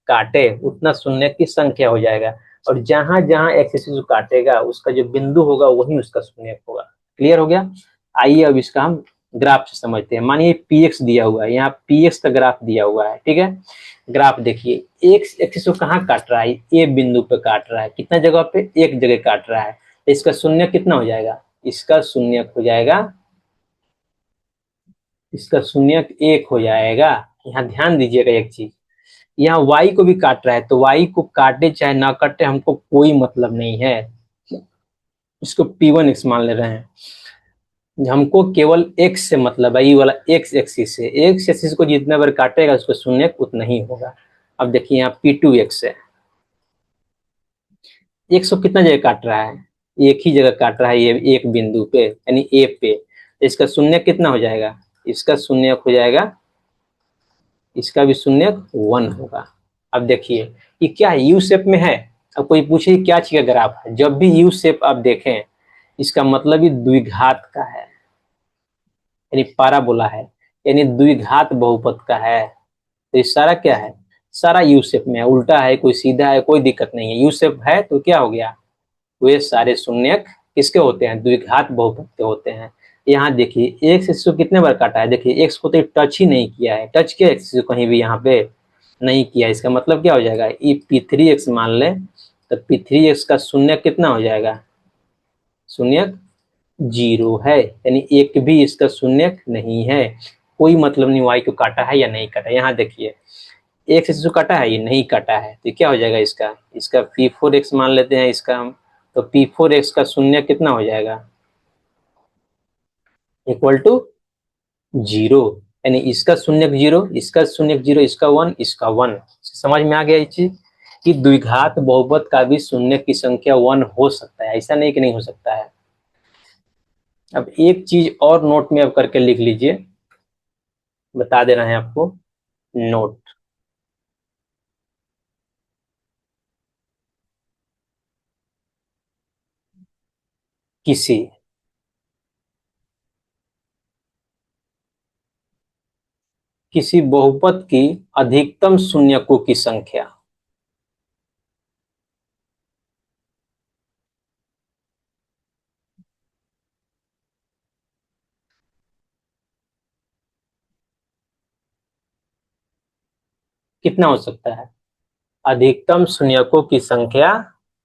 काटे उतना शून्यक की संख्या हो जाएगा। और जहां जहां एक्स एक्सिस को काटेगा उसका जो बिंदु होगा वही उसका शून्यक होगा। क्लियर हो गया। आइए अब इसका हम ग्राफ से समझते हैं। मानिए पी एक्स दिया हुआ है, यहाँ पी एक्स का ग्राफ दिया हुआ है, ठीक है। ग्राफ देखिए, एक्स एक्सिस को कहाँ काट रहा है, ए बिंदु पे काट रहा है। कितना जगह पे, एक जगह काट रहा है। तो इसका शून्य कितना हो जाएगा, इसका शून्य हो जाएगा, इसका शून्य एक हो जाएगा। यहाँ ध्यान दीजिएगा एक चीज, यहाँ y को भी काट रहा है, तो y को काटे चाहे ना काटे हमको कोई मतलब नहीं है। इसको P1x मान ले रहे हैं। हमको केवल x से मतलब है, ये वाला x एक्सिस से, x एक्सिस को जितने बार काटेगा उसको शून्य उतना ही होगा। अब देखिए यहाँ P2x है, x को कितना जगह काट रहा है, एक ही जगह काट रहा है, ये एक बिंदु पे यानी a पे। इसका शून्य कितना हो जाएगा, इसका शून्य हो जाएगा, इसका भी शून्य 1 होगा। अब देखिए ये क्या है, यू शेप में है। अब कोई पूछे क्या चीज का ग्राफ है, जब भी यू शेप आप देखें इसका मतलब ये द्विघात का है, यानी पाराबोला है, यानी द्विघात बहुपद का है। तो ये सारा क्या है, सारा यू शेप में है, उल्टा है, कोई सीधा है, कोई दिक्कत नहीं है। यू शेप है तो क्या हो गया, वे सारे शून्यक किसके होते हैं, द्विघात बहुपद के होते हैं। यहाँ देखिए एक्स एक्सिस को कितने बार काटा है, देखिए एक्स को तो टच ही नहीं किया है, टच किया एक्सिस को कहीं भी यहाँ पे नहीं किया। इसका मतलब क्या हो जाएगा, ये P3x मान ले तो P3x का शून्य कितना हो जाएगा, शून्य 0 है, यानी एक भी इसका शून्य नहीं है। कोई मतलब नहीं y को काटा है या नहीं काटा। यहाँ देखिए एक्स एक्सिस को काटा है, ये नहीं काटा है, तो क्या हो जाएगा इसका, इसका P4x मान लेते हैं इसका हम। तो P4x का शून्य कितना हो जाएगा, इक्वल टू 0, यानी इसका शून्य 0, इसका शून्य 0, इसका 1, इसका 1। समझ में आ गया ये चीज कि द्विघात बहुपद का भी शून्य की संख्या 1 हो सकता है, ऐसा नहीं कि नहीं हो सकता है। अब एक चीज और नोट में अब करके लिख लीजिए, बता दे रहे हैं आपको नोट। किसी किसी बहुपद की अधिकतम शून्यकों की संख्या कितना हो सकता है, अधिकतम शून्यकों की संख्या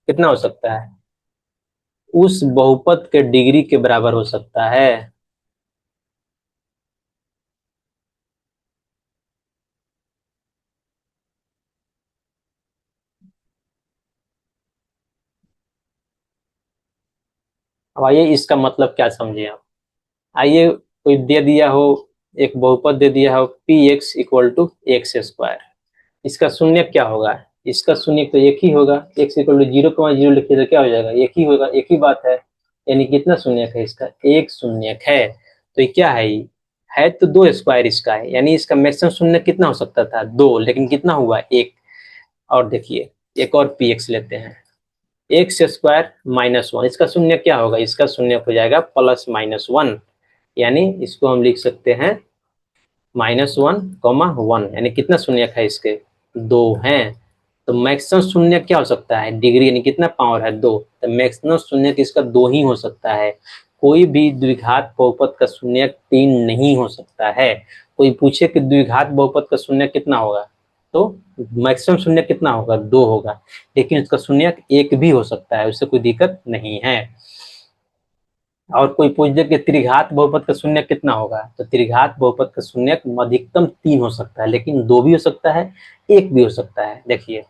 कितना हो सकता है, उस बहुपद के डिग्री के बराबर हो सकता है। अब आइए इसका मतलब क्या समझे आप। आइए कोई दे दिया हो, एक बहुपद दे दिया हो Px = x², इसका शून्य क्या होगा, इसका शून्य तो एक ही होगा, x = 0,0 लिखिए तो क्या हो जाएगा, एक ही होगा, एक ही बात है। यानी कितना शून्य है इसका, एक शून्य है। तो ये क्या है, ये है तो 2 स्क्वायर इसका है, यानी इसका मैक्सिमम शून्य कितना हो सकता था, 2, लेकिन कितना हुआ, एक। और देखिए एक और Px लेते हैं, x² - 1, इसका शून्य क्या होगा, इसका शून्य हो जाएगा +-1, यानी इसको हम लिख सकते हैं -1,1, यानी कितना शून्य है इसके, 2 हैं। तो मैक्सिमम शून्य क्या हो सकता है, डिग्री यानी कितना पावर है, 2। तो मैक्सिमम शून्य इसका 2 ही हो सकता है। कोई भी द्विघात बहुपद का शून्य 3 नहीं हो सकता है। कोई पूछे कि द्विघात बहुपद का शून्य कितना होगा, तो मैक्सिमम शून्य कितना होगा, 2 होगा, लेकिन उसका शून्य एक भी हो सकता है, उससे कोई दिक्कत नहीं है। और कोई पूछ दे कि त्रिघात बहुपद का शून्य कितना होगा, तो त्रिघात बहुपद का शून्य अधिकतम 3 हो सकता है, लेकिन 2 भी हो सकता है, एक भी हो सकता है। देखिए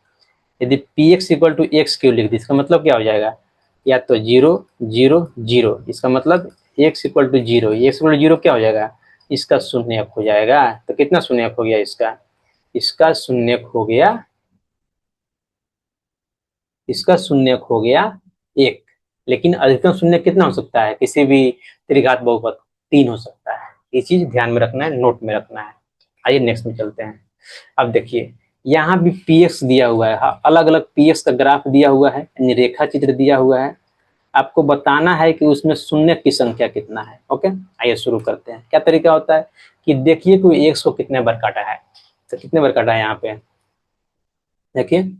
यदि Px = x क्यों लिख दी, इसका मतलब क्या हो जाएगा, या तो 0 0 0, इसका मतलब x equal to 0, x equal to 0 क्या हो जाएगा, इसका शून्यक हो जाएगा। तो कितना शून्यक हो गया इसका, इसका शून्यक हो गया, इसका शून्यक हो गया 1। लेकिन अधिकतम शून्यक कितना हो सकता है किसी भी त्रिघात बहुपद, 3 हो सकता है। ये चीज ध्यान में रखना है, नोट में रखना है। आइए नेक्स्ट में चलते हैं। अब देखिए यहाँ भी पीएक्स दिया हुआ है, अलग अलग पीएक्स का ग्राफ दिया हुआ है, यानी रेखा चित्र दिया हुआ है। आपको बताना है कि उसमें शून्य की संख्या कितना है। ओके, आइए शुरू करते हैं। क्या तरीका होता है कि देखिए कोई एक को कितने बार काटा है, तो कितने बार काटा है यहाँ पे, देखिए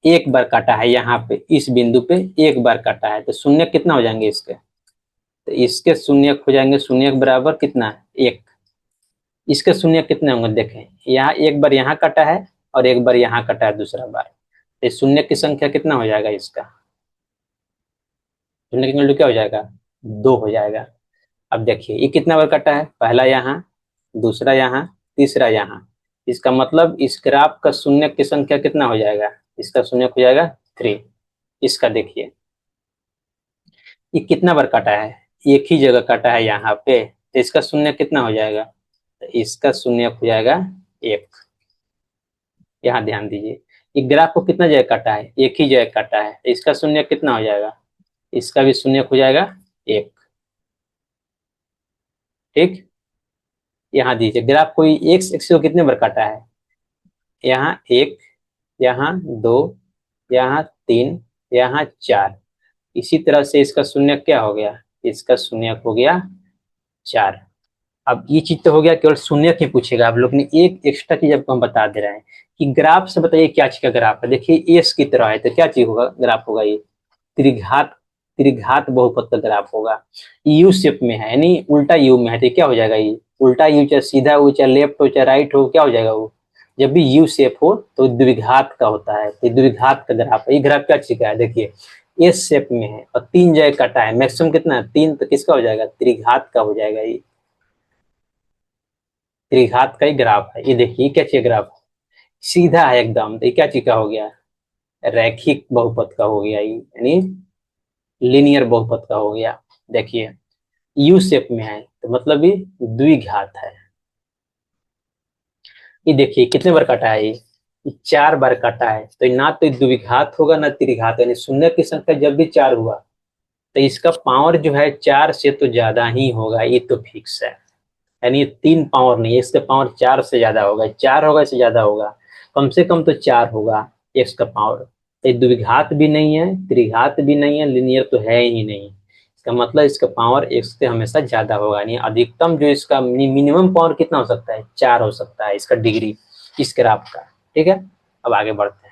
एक बार काटा है यहाँ पे, इस बिंदु पे एक बार काटा है, तो शून्य कितना हो जाएंगे इसके, तो इसके शून्य हो जाएंगे, शून्य बराबर कितना, 1। इसके शून्य कितने होंगे, देखें यहाँ एक बार यहाँ कटा है और एक बार यहाँ कटा है दूसरा बार, तो शून्य की संख्या कितना हो जाएगा इसका, शून्य की वैल्यू क्या हो जाएगा, 2 हो जाएगा। अब देखिए ये कितना बार कटा है, पहला यहाँ, दूसरा यहाँ, तीसरा यहाँ, इसका मतलब इस ग्राफ का शून्य की संख्या कितना हो जाएगा, इसका शून्य हो जाएगा 3। इसका देखिए ये कितना बार कटा है, एक ही जगह कटा है यहाँ पे, तो इसका शून्य कितना हो जाएगा, तो इसका शून्य हो जाएगा 1। यहाँ ध्यान दीजिए ये ग्राफ को कितना जगह काटा है, एक ही जगह काटा है, तो इसका शून्य कितना हो जाएगा, इसका भी शून्य हो जाएगा 1। ठीक, यहाँ दीजिए ग्राफ कोई एक एक्सिस को कितने बार काटा है, यहाँ 1, यहाँ 2, यहाँ 3, यहाँ 4। इसी तरह से इसका शून्य क्या हो गया, इसका शून्य हो गया 4। अब ये चीज तो हो गया, केवल शून्य ही पूछेगा। आप लोग ने एक एक्स्ट्रा चीज आपको हम बता दे रहे हैं कि ग्राफ से बताइए क्या चीज का ग्राफ है। देखिए एस की तरह है, तो क्या चीज होगा, ग्राफ होगा ये त्रिघात, त्रिघात बहुपद का ग्राफ होगा। यू शेप में है, यानी उल्टा यू में है, तो क्या हो जाएगा, ये उल्टा यू, चाहे सीधा हो, चाहे लेफ्ट हो, चाहे राइट हो, क्या हो जाएगा वो, जब भी यू शेप हो तो द्विघात का होता है, तो द्विघात का ग्राफ है। ये ग्राफ क्या चीज का है, देखिए एस शेप में है और 3 जगह कटा है, मैक्सिमम कितना है 3, तो किसका हो जाएगा, त्रिघात का हो जाएगा। ये त्रिघात का ही ग्राफ है। ये देखिए क्या चाहिए, ग्राफ सीधा है एकदम, तो ये क्या चीज का हो गया, रैखिक बहुपद का हो गया, ये यानी लीनियर बहुपद का हो गया। देखिए यू शेप में है, तो मतलब ये द्विघात है। ये देखिए कितने बार काटा है, ये 4 बार काटा है, तो ना तो द्विघात होगा ना त्रिघात, यानी शून्य की संख्या जब भी 4 हुआ तो इसका पावर जो है 4 से तो ज्यादा ही होगा, ये तो फिक्स है। यानी 3 पावर नहीं है, इसका पावर 4 से ज्यादा होगा, 4 होगा इससे ज्यादा होगा, कम से कम तो 4 होगा एक्स का पावर। तो द्विघात भी नहीं है, त्रिघात भी नहीं है, लिनियर तो है ही नहीं, इसका मतलब इसका पावर एक्स से हमेशा ज्यादा होगा। यानी अधिकतम जो इसका मिनिमम पावर कितना हो सकता है, 4 हो सकता है इसका डिग्री इस ग्राफ का। ठीक है, अब आगे बढ़ते हैं।